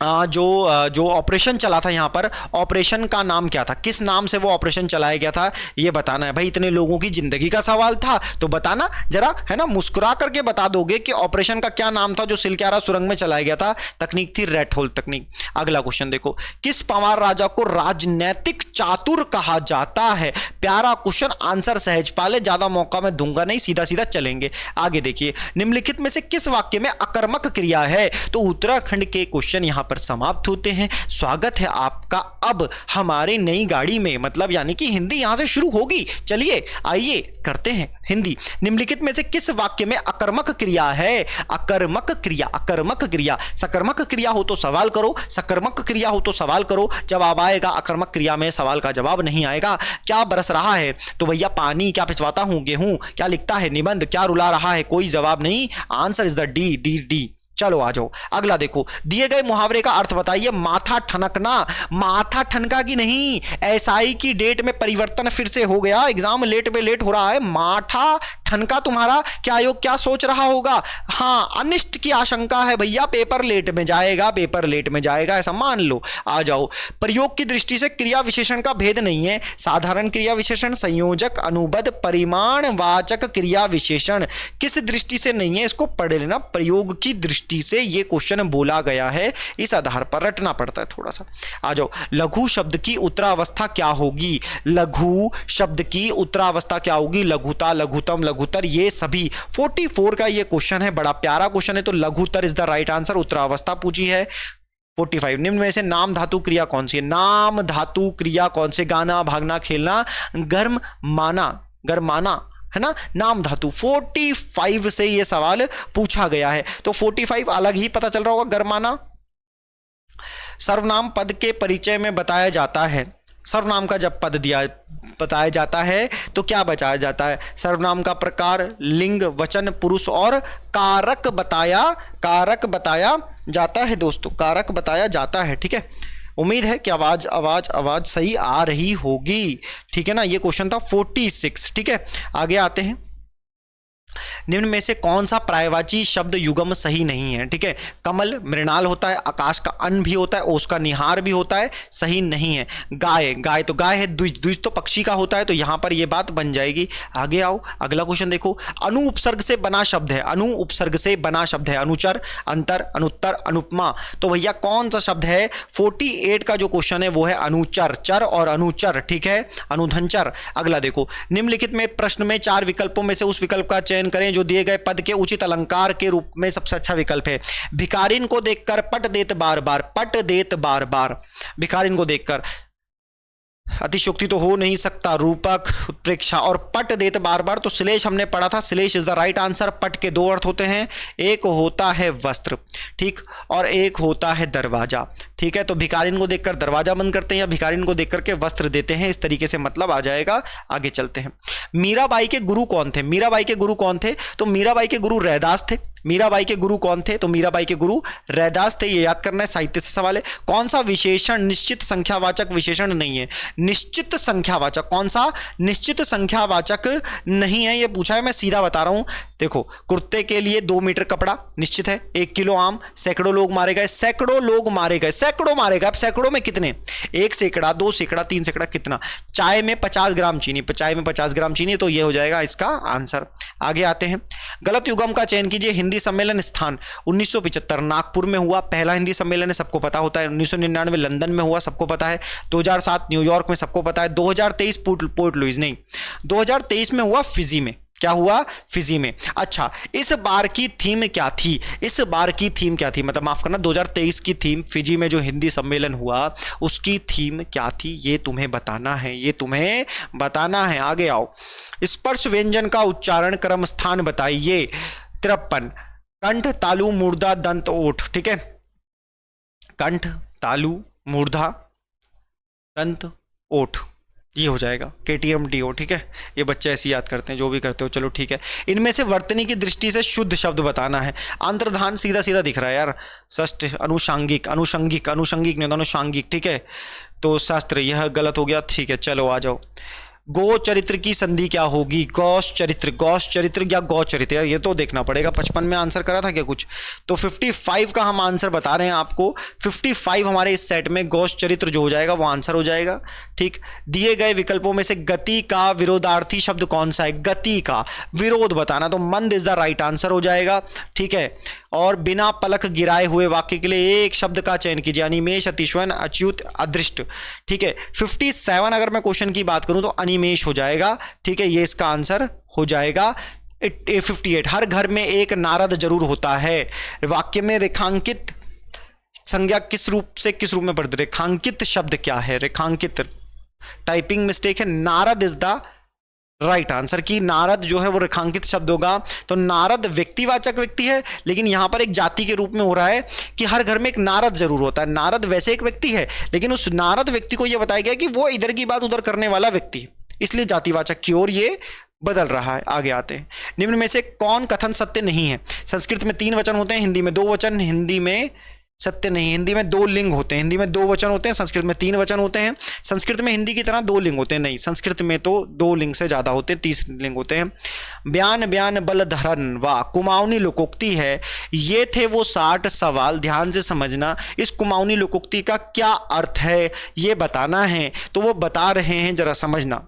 जो ऑपरेशन चला था यहाँ पर, ऑपरेशन का नाम क्या था? किस नाम से वो ऑपरेशन चलाया गया था, ये बताना है भाई। इतने लोगों की जिंदगी का सवाल था तो बताना जरा, है ना, मुस्कुरा करके बता दोगे कि ऑपरेशन का क्या नाम था जो सिलक्यारा सुरंग में चलाया गया था। तकनीक थी रेड होल तकनीक। अगला क्वेश्चन देखो, किस पंवार राजा को राजनैतिक चातुर कहा जाता है? प्यारा क्वेश्चन, आंसर सहज पाले, ज्यादा मौका मैं दूंगा नहीं, सीधा सीधा चलेंगे। आगे देखिए, निम्नलिखित में से किस वाक्य में अकर्मक क्रिया है? तो उत्तराखंड के क्वेश्चन यहां पर समाप्त होते हैं। स्वागत है आपका अब हमारे नई गाड़ी में, मतलब यानी कि हिंदी यहां से शुरू होगी। चलिए आइए करते हैं हिंदी। निम्नलिखित में से किस वाक्य में अकर्मक क्रिया है? अकर्मक क्रिया, अकर्मक क्रिया। सकर्मक क्रिया हो तो सवाल करो, सकर्मक क्रिया हो तो सवाल करो, जवाब आएगा। अकर्मक क्रिया में सवाल का जवाब नहीं आएगा। क्या बरस रहा है? तो भैया पानी। क्या पिसवाता हूं? गेहूं। क्या लिखता है? निबंध। क्या रुला रहा है? कोई जवाब नहीं, answer is the D D D. चलो आ जाओ अगला देखो, दिए गए मुहावरे का अर्थ बताइए। माथा ठनकना, माथा ठनका की नहीं, एसआई की डेट में परिवर्तन फिर से हो गया, एग्जाम लेट पे लेट हो रहा है। माथा ठनका तुम्हारा, क्या आयोग क्या सोच रहा होगा? हाँ, अनिष्ट की आशंका है भैया, पेपर लेट में जाएगा, पेपर लेट में जाएगा, ऐसा मान लो। आ जाओ, प्रयोग की दृष्टि से क्रिया विशेषण का भेद नहीं है। साधारण क्रिया विशेषण, संयोजक, अनुबंध, परिमाणवाचक क्रिया विशेषण, किस दृष्टि से नहीं है इसको पढ़ लेना। प्रयोग की दृष्टि से ये क्वेश्चन बोला गया है, इस आधार पर रटना पड़ता है थोड़ा सा। आ जाओ, लघु शब्द की उत्तरावस्था क्या होगी? लघु शब्द की उत्तरावस्था क्या होगी? लघुता, लघुतम, लघुतर, ये सभी 44 का ये क्वेश्चन है, बड़ा प्यारा क्वेश्चन है। तो लघुतर इज द राइट आंसर। उत्तरावस्था पूछी है। 45, निम्न में से नाम धातु क्रिया कौन सी है? नाम धातु क्रिया कौन से? गाना, भागना, खेलना, गर्म माना, गरमाना, है ना, नाम धातु। 45 से ये सवाल पूछा गया है, तो 45 अलग ही पता चल रहा होगा, गरमाना। सर्वनाम पद के परिचय में बताया जाता है। सर्वनाम का जब पद दिया बताया जाता है तो क्या बताया जाता है? सर्वनाम का प्रकार, लिंग, वचन, पुरुष और कारक बताया जाता है दोस्तों, कारक बताया जाता है। ठीक है, उम्मीद है कि आवाज सही आ रही होगी। ठीक है ना, ये क्वेश्चन था 46। ठीक है, आगे आते हैं। निम्न में से कौन सा पर्यायवाची शब्द युग्म सही नहीं है? ठीक है, कमल मृणाल होता है, आकाश का अन्न भी होता है, ओस का निहार भी होता है, सही नहीं है। गाय, गाय तो गाय है, द्विज, द्विज तो पक्षी का होता है, तो यहां पर यह बात बन जाएगी। आगे आओ, अगला क्वेश्चन देखो। अनु उपसर्ग से बना शब्द है, अनु उपसर्ग से बना शब्द है, अनुचर, अंतर, अनुत्तर, अनुपमा। तो भैया कौन सा शब्द है? 48 का जो क्वेश्चन है वो है अनुचर, चर और अनुचर। ठीक है, अनुधनचर। अगला देखो, निम्नलिखित में प्रश्न में 4 विकल्पों में से उस विकल्प का चयन करें जो दिए गए पद के उचित अलंकार के रूप में सबसे अच्छा विकल्प है। भिखारिन को देखकर पट देत बार बार, पट देत बार बार, भिखारिन को देखकर अतिशयोक्ति तो हो नहीं सकता, रूपक, उत्प्रेक्षा और पट देत बार बार। तो श्लेष हमने पढ़ा था, श्लेष इज द राइट आंसर। पट के 2 अर्थ होते हैं, एक होता है वस्त्र, ठीक, और एक होता है दरवाजा। ठीक है, तो भिखारिन को देखकर दरवाजा बंद करते हैं या भिखारिन को देख करके वस्त्र देते हैं, इस तरीके से मतलब आ जाएगा। आगे चलते हैं। मीराबाई के गुरु कौन थे? मीराबाई के गुरु कौन थे? तो मीराबाई के गुरु रैदास थे। मीराबाई के गुरु कौन थे? तो मीराबाई के गुरु रैदास थे, ये याद करना है, साहित्य से सवाल है। कौन सा विशेषण निश्चित संख्यावाचक विशेषण नहीं है? निश्चित संख्यावाचक, कौन सा निश्चित संख्यावाचक नहीं है, ये पूछा है, मैं सीधा बता रहा हूं। देखो, कुर्ते के लिए 2 मीटर कपड़ा निश्चित है, 1 किलो आम, सैकड़ों लोग मारे गए, सैकड़ों लोग मारे गए, सैकड़ों मारे गए। अब सैकड़ों में कितने? 1 सैकड़ा, 2 सैकड़ा, 3 सैकड़ा, कितना? चाय में 50 ग्राम चीनी, चाय में 50 ग्राम चीनी, तो ये हो जाएगा इसका आंसर। आगे आते हैं। गलत युग्म का चयन कीजिए। हिंदी सम्मेलन स्थान 1975 नागपुर में हुआ, पहला हिंदी सम्मेलन है, सबको पता होता है। 1999 लंदन में हुआ, सबको पता है। 2007 न्यूयॉर्क में, सबको पता है। 2023 पोर्ट लुइस, नहीं, 2023 में हुआ फिजी में। क्या हुआ? फिजी में। अच्छा, इस बार की थीम क्या थी? इस बार की थीम क्या थी? मतलब माफ करना, 2023 की थीम फिजी में जो हिंदी सम्मेलन हुआ उसकी थीम क्या थी? ये तुम्हें बताना है, ये तुम्हें बताना है। आगे आओ। स्पर्श व्यंजन का उच्चारण क्रम स्थान बताइए। 53, कंठ, तालु, मूर्धा, दंत, ओठ। ठीक है, कंठ, तालु, मूर्धा, दंत, ओठ, ये हो जाएगा KTMDO। ठीक है, ये बच्चे ऐसे याद करते हैं, जो भी करते हो, चलो ठीक है। इनमें से वर्तनी की दृष्टि से शुद्ध शब्द बताना है। अंतर्धान सीधा सीधा दिख रहा है यार। षष्ठ, अनुषांगिक, अनुषंगिक, अनुषंगिक नहीं होता, अनुषांगिक। ठीक है, तो शास्त्र, यह गलत हो गया। ठीक है, चलो आ जाओ। गो चरित्र की संधि क्या होगी? गौश चरित्र, गौश चरित्र या गौ चरित्र, यार ये तो देखना पड़ेगा। 55 में आंसर करा था क्या कुछ? तो 55 का हम आंसर बता रहे हैं आपको। 55 हमारे इस सेट में गौश चरित्र जो हो जाएगा वो आंसर हो जाएगा। ठीक, दिए गए विकल्पों में से गति का विरोधार्थी शब्द कौन सा है? गति का विरोध बताना, तो मंद इज द राइट आंसर हो जाएगा। ठीक है, और बिना पलक गिराए हुए वाक्य के लिए एक शब्द का चयन कीजिए। अनिमेष, अतिश्वन, अच्युत, अदृष्ट। ठीक है, 57 अगर मैं क्वेश्चन की बात करूं तो अनिमेष हो जाएगा। ठीक है, ये इसका आंसर हो जाएगा। 58, हर घर में एक नारद जरूर होता है। वाक्य में रेखांकित संज्ञा किस रूप से किस रूप में पढ़ते? रेखांकित शब्द क्या है? रेखांकित, टाइपिंग मिस्टेक है। Narad is the right answer की नारद जो है वो रेखांकित शब्द होगा। तो नारद व्यक्तिवाचक व्यक्ति है, लेकिन यहां पर एक जाति के रूप में हो रहा है कि हर घर में एक नारद जरूर होता है। नारद वैसे एक व्यक्ति है, लेकिन उस नारद व्यक्ति को यह बताया गया कि वो इधर की बात उधर करने वाला व्यक्ति है, इसलिए जातिवाचक की ओर ये बदल रहा है। आगे आते हैं, निम्न में से कौन कथन सत्य नहीं है? संस्कृत में 3 वचन होते हैं, हिंदी में 2 वचन, हिंदी में सत्य नहीं, हिंदी में 2 लिंग होते हैं, हिंदी में 2 वचन होते हैं, संस्कृत में 3 वचन होते हैं। संस्कृत में हिंदी की तरह 2 लिंग होते हैं, नहीं, संस्कृत में तो 2 लिंग से ज्यादा होते हैं, 30 लिंग होते हैं। बयान बयान बल धरन व कुमाऊनी लोकोक्ति है, ये थे वो 60 सवाल, ध्यान से समझना। इस कुमाऊनी लोकोक्ति का क्या अर्थ है ये बताना है, तो वो बता रहे हैं, जरा समझना।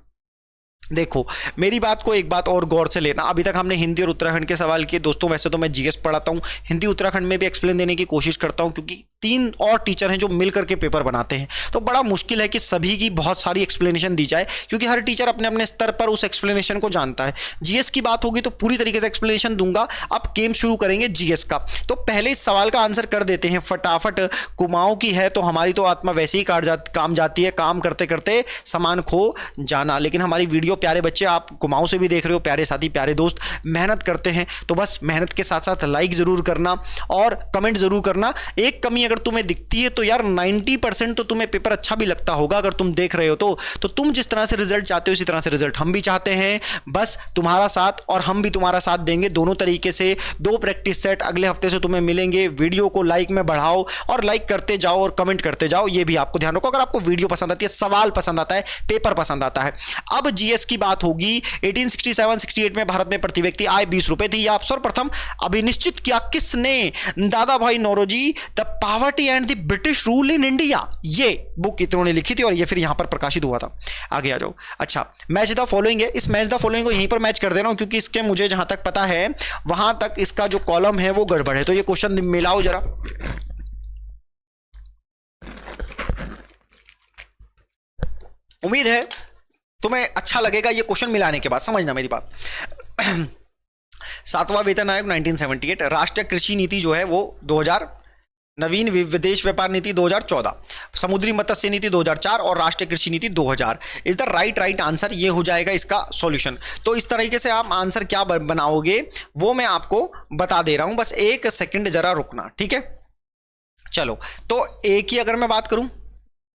देखो, मेरी बात को एक बात और गौर से लेना। अभी तक हमने हिंदी और उत्तराखंड के सवाल किए। दोस्तों वैसे तो मैं जीएस पढ़ाता हूँ, हिंदी उत्तराखंड में भी एक्सप्लेन देने की कोशिश करता हूँ, क्योंकि 3 और टीचर हैं जो मिलकर के पेपर बनाते हैं, तो बड़ा मुश्किल है कि सभी की बहुत सारी एक्सप्लेनेशन दी जाए, क्योंकि हर टीचर अपने अपने स्तर पर उस एक्सप्लेनेशन को जानता है। जीएस की बात होगी तो पूरी तरीके से एक्सप्लेनेशन दूंगा। अब गेम शुरू करेंगे जीएस का, तो पहले इस सवाल का आंसर कर देते हैं फटाफट। कुमाऊं की है तो हमारी तो आत्मा वैसे ही काम जाती है, काम करते करते सामान खो जाना। लेकिन हमारी वीडियो प्यारे बच्चे, आप कुमाऊं से भी देख रहे हो, प्यारे साथी, प्यारे दोस्त, मेहनत करते हैं, तो बस मेहनत के साथ साथ लाइक जरूर करना और कमेंट जरूर करना। एक कमी अगर तुम्हें दिखती है तो यार 90% तो तुम्हें पेपर अच्छा भी लगता होगा अगर तुम देख रहे हो तो तुम जिस तरह से रिजल्ट चाहते हो उसी तरह से रिजल्ट हम भी चाहते हैं। बस तुम्हारा साथ और हम भी तुम्हारा साथ देंगे, दोनों तरीके से। 2 प्रैक्टिस सेट अगले हफ्ते से तुम्हें मिलेंगे। वीडियो को लाइक में बढ़ाओ और लाइक करते जाओ और कमेंट करते जाओ, ये भी आपको ध्यान रखो। अगर आपको वीडियो पसंद आती है, सवाल पसंद आता है, पेपर पसंद आता है। अब जीएस की बात होगी। 1867-68 में भारत में प्रति व्यक्ति आय 20 रुपए थी। यह सर्वप्रथम अभिनिश्चित किया किसने? Dadabhai Naoroji, the poverty and the British rule in India. ये बुक इन्होंने लिखी थी और ये फिर यहां पर प्रकाशित हुआ था। आगे आ जाओ। अच्छा, मैच द फॉलोइंग है। इस मैच द फॉलोइंग को यहीं पर मैच कर दे रहा हूं, क्योंकि इसके मुझे जहां तक पता है वहां तक इसका जो कॉलम है वो गड़बड़ है, तो ये क्वेश्चन मिलाओ जरा। उम्मीद है तुम्हें अच्छा लगेगा ये क्वेश्चन मिलाने के बाद। समझना मेरी बात। 7वां वेतन आयोग 1978, राष्ट्रीय कृषि नीति जो है वो 2000, नवीन विदेश व्यापार नीति 2014, समुद्री मत्स्य नीति 2004 और राष्ट्रीय कृषि नीति 2000 इज द राइट आंसर। ये हो जाएगा इसका सॉल्यूशन। तो इस तरीके से आप आंसर क्या बनाओगे वो मैं आपको बता दे रहा हूं, बस 1 सेकंड जरा रुकना, ठीक है। चलो, तो ए की अगर मैं बात करूं,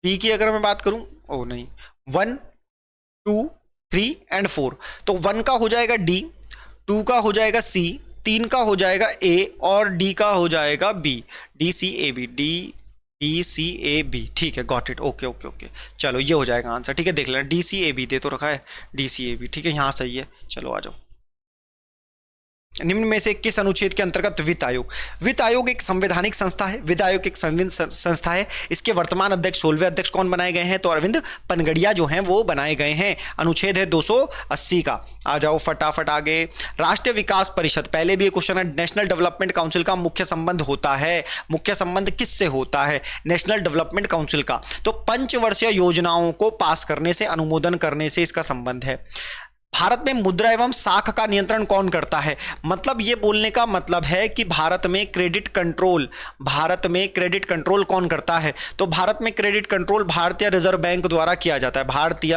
बी की अगर मैं बात करूं, ओ नहीं, 1 2 3 एंड 4, तो 1 का हो जाएगा डी, 2 का हो जाएगा सी, 3 का हो जाएगा ए और डी का हो जाएगा B. D C A B, D C A B, ठीक है, got it, okay okay okay. चलो ये हो जाएगा आंसर, ठीक है। देख लेना, डी सी ए बी दे तो रखा है, डी सी ए बी, ठीक है, यहां सही है। चलो आ जाओ। निम्न में से किस अनुच्छेद के अंतर्गत वित्त आयोग? वित्त आयोग एक संवैधानिक संस्था है। वित्त आयोग एक संविधान संस्था है। इसके वर्तमान अध्यक्ष 16वें अध्यक्ष कौन बनाए गए हैं? तो अरविंद पनगड़िया जो हैं वो बनाए गए हैं। अनुच्छेद है 280 का। आ जाओ फटाफट आगे। राष्ट्रीय विकास परिषद, पहले भी ये क्वेश्चन है, नेशनल डेवलपमेंट काउंसिल का मुख्य संबंध होता है। मुख्य संबंध किससे होता है? नेशनल डेवलपमेंट काउंसिल का। तो पंचवर्षीय योजनाओं को पास करने से, अनुमोदन करने से इसका संबंध है। भारत में मुद्रा एवं साख का नियंत्रण कौन करता है? मतलब ये बोलने का मतलब है कि भारत में क्रेडिट कंट्रोल कौन करता है? तो भारत में क्रेडिट कंट्रोल भारतीय रिजर्व बैंक द्वारा किया जाता है। भारतीय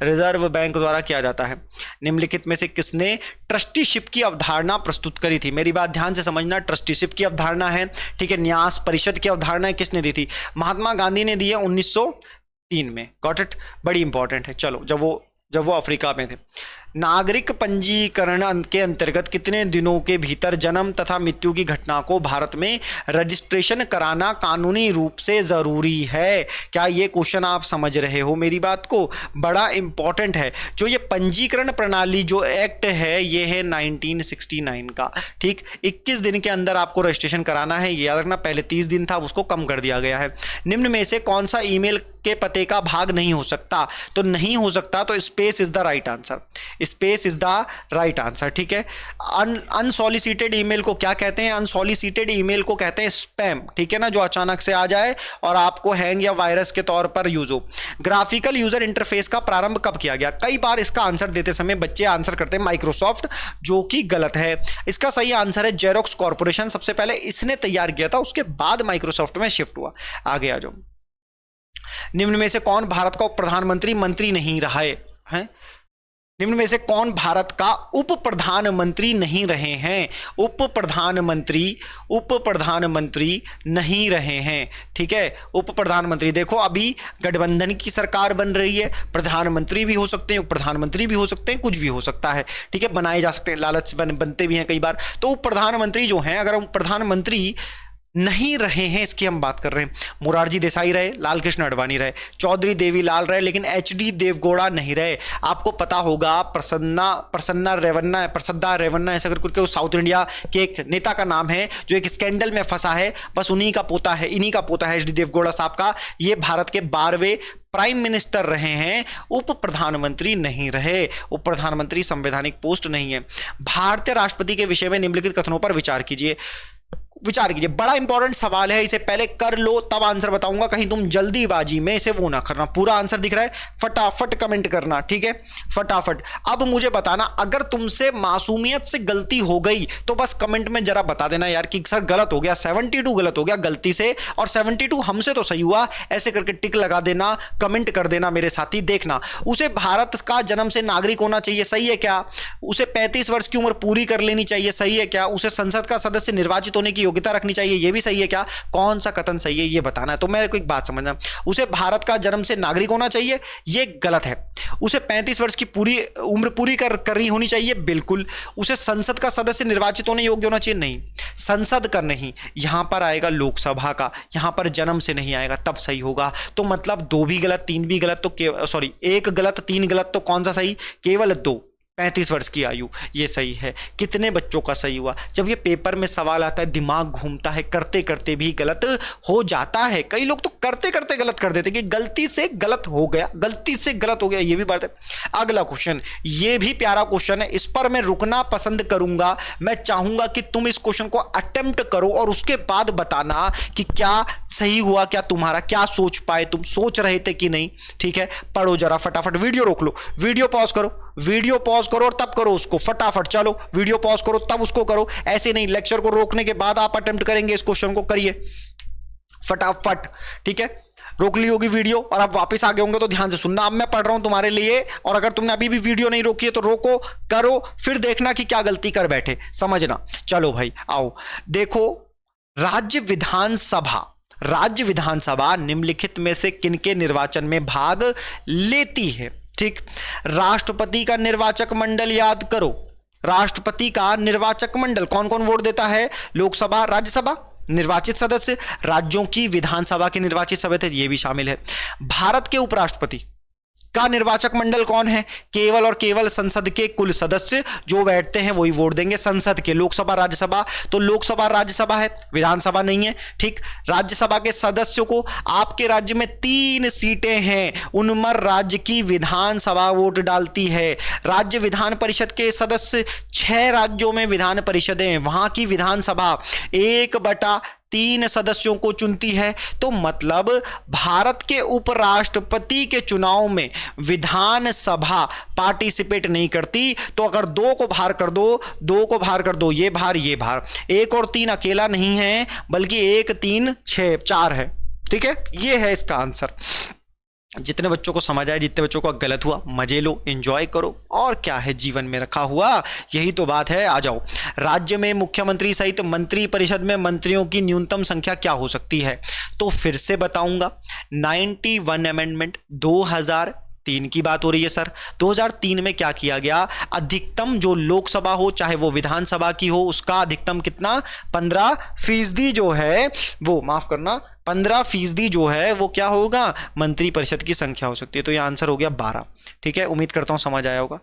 रिजर्व बैंक द्वारा किया जाता है। निम्नलिखित में से किसने ट्रस्टीशिप की अवधारणा प्रस्तुत करी थी? मेरी बात ध्यान से समझना, ट्रस्टीशिप की अवधारणा है, ठीक है। न्यास परिषद की अवधारणा किसने दी थी? महात्मा गांधी ने दी है 1903 में। गॉट इट, बड़ी इंपॉर्टेंट है। चलो, जब वो अफ्रीका में थे। नागरिक पंजीकरण के अंतर्गत कितने दिनों के भीतर जन्म तथा मृत्यु की घटना को भारत में रजिस्ट्रेशन कराना कानूनी रूप से जरूरी है? क्या ये क्वेश्चन आप समझ रहे हो मेरी बात को? बड़ा इंपॉर्टेंट है। जो ये पंजीकरण प्रणाली जो एक्ट है ये है 1969 का, ठीक। 21 दिन के अंदर आपको रजिस्ट्रेशन कराना है, याद रखना। पहले 30 दिन था, उसको कम कर दिया गया है। निम्न में से कौन सा ईमेल के पते का भाग नहीं हो सकता? तो नहीं हो सकता तो space is the right answer. Space is the right answer, ठीक है। अनसॉलिसिटेड ईमेल को क्या कहते हैं? अनसॉलिसिटेड ईमेल को कहते हैं स्पैम, ठीक है ना, जो अचानक से आ जाए और आपको हैंग या वायरस के तौर पर यूज हो। ग्राफिकल यूजर इंटरफेस का प्रारंभ कब किया गया? कई बार इसका आंसर देते समय बच्चे आंसर करते हैं माइक्रोसॉफ्ट, जो कि गलत है। इसका सही आंसर है जेरोक्स कॉर्पोरेशन। सबसे पहले इसने तैयार किया था, उसके बाद माइक्रोसॉफ्ट में शिफ्ट हुआ। आगे आ जाओ। निम्न में से कौन भारत का प्रधानमंत्री मंत्री नहीं रहा है? निम्न में से कौन भारत का उप प्रधानमंत्री नहीं रहे हैं? उप प्रधानमंत्री नहीं रहे हैं। ठीक है, उप प्रधानमंत्री। देखो अभी गठबंधन की सरकार बन रही है, प्रधानमंत्री भी हो सकते हैं, उप प्रधानमंत्री भी हो सकते हैं, कुछ भी हो सकता है। ठीक है, बनाए जा सकते हैं, लालच बनते भी हैं कई बार। तो उप प्रधानमंत्री जो हैं, अगर उप प्रधानमंत्री नहीं रहे हैं, इसकी हम बात कर रहे हैं, मोरारजी देसाई रहे, लाल कृष्ण आडवाणी रहे, चौधरी देवीलाल रहे, लेकिन एचडी देवगौड़ा नहीं रहे। आपको पता होगा प्रसन्ना रेवन्ना ऐसा करके साउथ इंडिया के एक नेता का नाम है जो एक स्कैंडल में फंसा है, बस इन्हीं का पोता है एचडी देवगौड़ा साहब का। ये भारत के 12वें प्राइम मिनिस्टर रहे हैं, उप प्रधानमंत्री नहीं रहे। उप प्रधानमंत्री संवैधानिक पोस्ट नहीं है। भारतीय राष्ट्रपति के विषय में निम्नलिखित कथनों पर विचार कीजिए। बड़ा इंपॉर्टेंट सवाल है, इसे पहले कर लो तब आंसर बताऊंगा, कहीं तुम जल्दीबाजी में इसे वो ना करना। पूरा आंसर दिख रहा है, फटाफट कमेंट करना। ठीक है, फटाफट। अब मुझे बताना, अगर तुमसे मासूमियत से गलती हो गई तो बस कमेंट में जरा बता देना यार कि सर गलत हो गया, 72 गलत हो गया गलती से, और 72 हमसे तो सही हुआ, ऐसे करके टिक लगा देना, कमेंट कर देना मेरे साथी। देखना, उसे भारत का जन्म से नागरिक होना चाहिए, सही है क्या? उसे 35 वर्ष की उम्र पूरी कर लेनी चाहिए, सही है क्या? उसे संसद का सदस्य निर्वाचित होने की योग्यता रखनी चाहिए, यह भी सही है क्या? कौन सा कथन सही है ये बताना है। तो मेरे को एक बात समझना, उसे भारत का जन्म से नागरिक होना चाहिए, ये गलत है। उसे 35 वर्ष की उम्र पूरी करनी होनी चाहिए, बिल्कुल। उसे संसद का सदस्य निर्वाचित होने योग्य होना चाहिए, नहीं। संसद का नहीं, यहां पर आएगा लोकसभा का, यहां पर जन्म से नहीं आएगा, तब सही होगा। तो मतलब 2 भी गलत 3 भी गलत, तो सॉरी 1 गलत 3 गलत, तो कौन सा सही? केवल 2। 35 वर्ष की आयु, ये सही है। कितने बच्चों का सही हुआ? जब ये पेपर में सवाल आता है दिमाग घूमता है, करते करते भी गलत हो जाता है। कई लोग तो करते करते गलत कर देते कि गलती से गलत हो गया, ये भी बात है। अगला क्वेश्चन, ये भी प्यारा क्वेश्चन है, इस पर मैं रुकना पसंद करूंगा। मैं चाहूंगा कि तुम इस क्वेश्चन को अटेम्प्ट करो और उसके बाद बताना कि क्या सही हुआ, क्या तुम्हारा, क्या सोच पाए, तुम सोच रहे थे कि नहीं। ठीक है, पढ़ो जरा फटाफट, वीडियो रोक लो, वीडियो पॉज करो और तब करो उसको, फटाफट। चलो वीडियो पॉज करो तब उसको करो, ऐसे नहीं लेक्चर को रोकने के बाद आप अटेम्प्ट करेंगे, इस क्वेश्चन को करिए फटाफट। ठीक है, रोक ली होगी वीडियो और आप वापस आ गए होंगे तो ध्यान से सुनना। अब मैं पढ़ रहा हूं तुम्हारे लिए, और अगर तुमने अभी भी वीडियो नहीं रोकी है तो रोको, करो, फिर देखना कि क्या गलती कर बैठे, समझना। चलो भाई आओ, देखो, राज्य विधानसभा निम्नलिखित में से किनके निर्वाचन में भाग लेती है? ठीक, राष्ट्रपति का निर्वाचक मंडल याद करो। राष्ट्रपति का निर्वाचक मंडल कौन कौन वोट देता है? लोकसभा, राज्यसभा, निर्वाचित सदस्य, राज्यों की विधानसभा के निर्वाचित सदस्य, ये भी शामिल है। भारत के उपराष्ट्रपति का निर्वाचक मंडल कौन है? केवल और केवल संसद के कुल सदस्य जो बैठते हैं वही वोट देंगे, संसद के। लोकसभा, राज्यसभा, तो लोकसभा राज्यसभा है, विधानसभा नहीं है। ठीक, राज्यसभा के सदस्यों को, आपके राज्य में 3 सीटें हैं, उन पर राज्य की विधानसभा वोट डालती है। राज्य विधान परिषद के सदस्य 6 राज्यों में विधान परिषदें, वहां की विधानसभा 1/3 सदस्यों को चुनती है। तो मतलब भारत के उपराष्ट्रपति के चुनाव में विधानसभा पार्टिसिपेट नहीं करती। तो अगर 2 को बाहर कर दो, ये बाहर, 1 और 3 अकेला नहीं है, बल्कि 1 3 6 4 है। ठीक है, ये है इसका आंसर। जितने बच्चों को समझ आए, जितने बच्चों का गलत हुआ, मजे लो, एंजॉय करो, और क्या है जीवन में रखा हुआ, यही तो बात है। आ जाओ, राज्य में मुख्यमंत्री सहित मंत्री परिषद में मंत्रियों की न्यूनतम संख्या क्या हो सकती है? तो फिर से बताऊंगा, 91 अमेंडमेंट 2003 की बात हो रही है सर। 2003 में क्या किया गया? अधिकतम जो लोकसभा हो चाहे वो विधानसभा की हो, उसका अधिकतम कितना? 15% जो है वो, माफ करना, 15% जो है वो क्या होगा? मंत्री परिषद की संख्या हो सकती है। तो ये आंसर हो गया 12। ठीक है, उम्मीद करता हूं समझ आया होगा।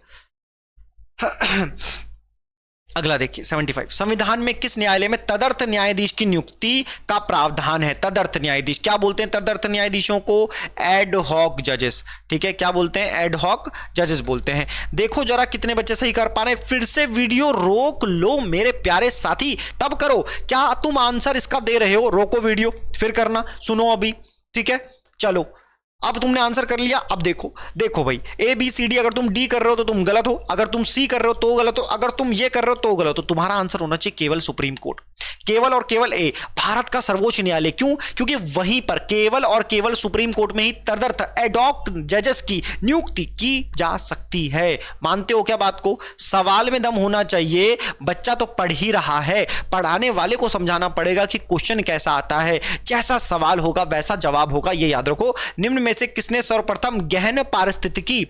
अगला देखिए 75, संविधान में किस न्यायालय में तदर्थ न्यायाधीश की नियुक्ति का प्रावधान है? तदर्थ न्यायाधीश, क्या बोलते हैं तदर्थ न्यायाधीशों को? एड हॉक जजेस। ठीक है, क्या बोलते हैं? एड हॉक जजेस बोलते हैं। देखो जरा कितने बच्चे सही कर पा रहे हैं। फिर से वीडियो रोक लो मेरे प्यारे साथी, तब करो। क्या तुम आंसर इसका दे रहे हो? रोको वीडियो, फिर करना, सुनो अभी। ठीक है, चलो अब तुमने आंसर कर लिया। अब देखो देखो भाई, ए बी सी डी, अगर तुम डी कर रहे हो तो तुम गलत हो, अगर तुम सी कर रहे हो तो गलत हो, अगर तुम ये कर रहे हो तो गलत हो। तुम्हारा आंसर होना चाहिए केवल सुप्रीम कोर्ट, केवल और केवल ए, भारत का सर्वोच्च न्यायालय। क्यों? क्योंकि वहीं पर केवल और केवल सुप्रीम कोर्ट में ही तदर्थ एडॉक जजेस की नियुक्ति की जा सकती है। मानते हो क्या बात को? सवाल में दम होना चाहिए। बच्चा तो पढ़ ही रहा है, पढ़ाने वाले को समझाना पड़ेगा कि क्वेश्चन कैसा आता है, जैसा सवाल होगा वैसा जवाब होगा। ये याद रखो। निम्न में से किसने सर्वप्रथम गहन पारिस्थितिकी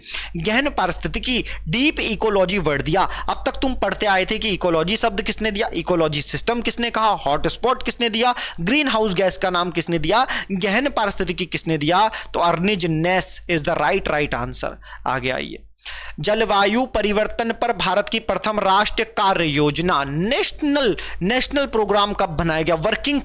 डीप इकोलॉजी वर्ड दिया? अब तक तुम पढ़ते आए थे कि इकोलॉजी शब्द किसने दिया, इकोलॉजी सिस्टम किसने कहा, हॉटस्पॉट किसने दिया, ग्रीन हाउस गैस का नाम किसने दिया, गहन पारिस्थितिकी किसने दिया? तो अर्निज नेस इज द राइट आंसर। आगे आइए। जलवायु परिवर्तन पर भारत की प्रथम राष्ट्रीय कार्य योजना नेशनल प्रोग्राम कब बनाया गया? वर्किंग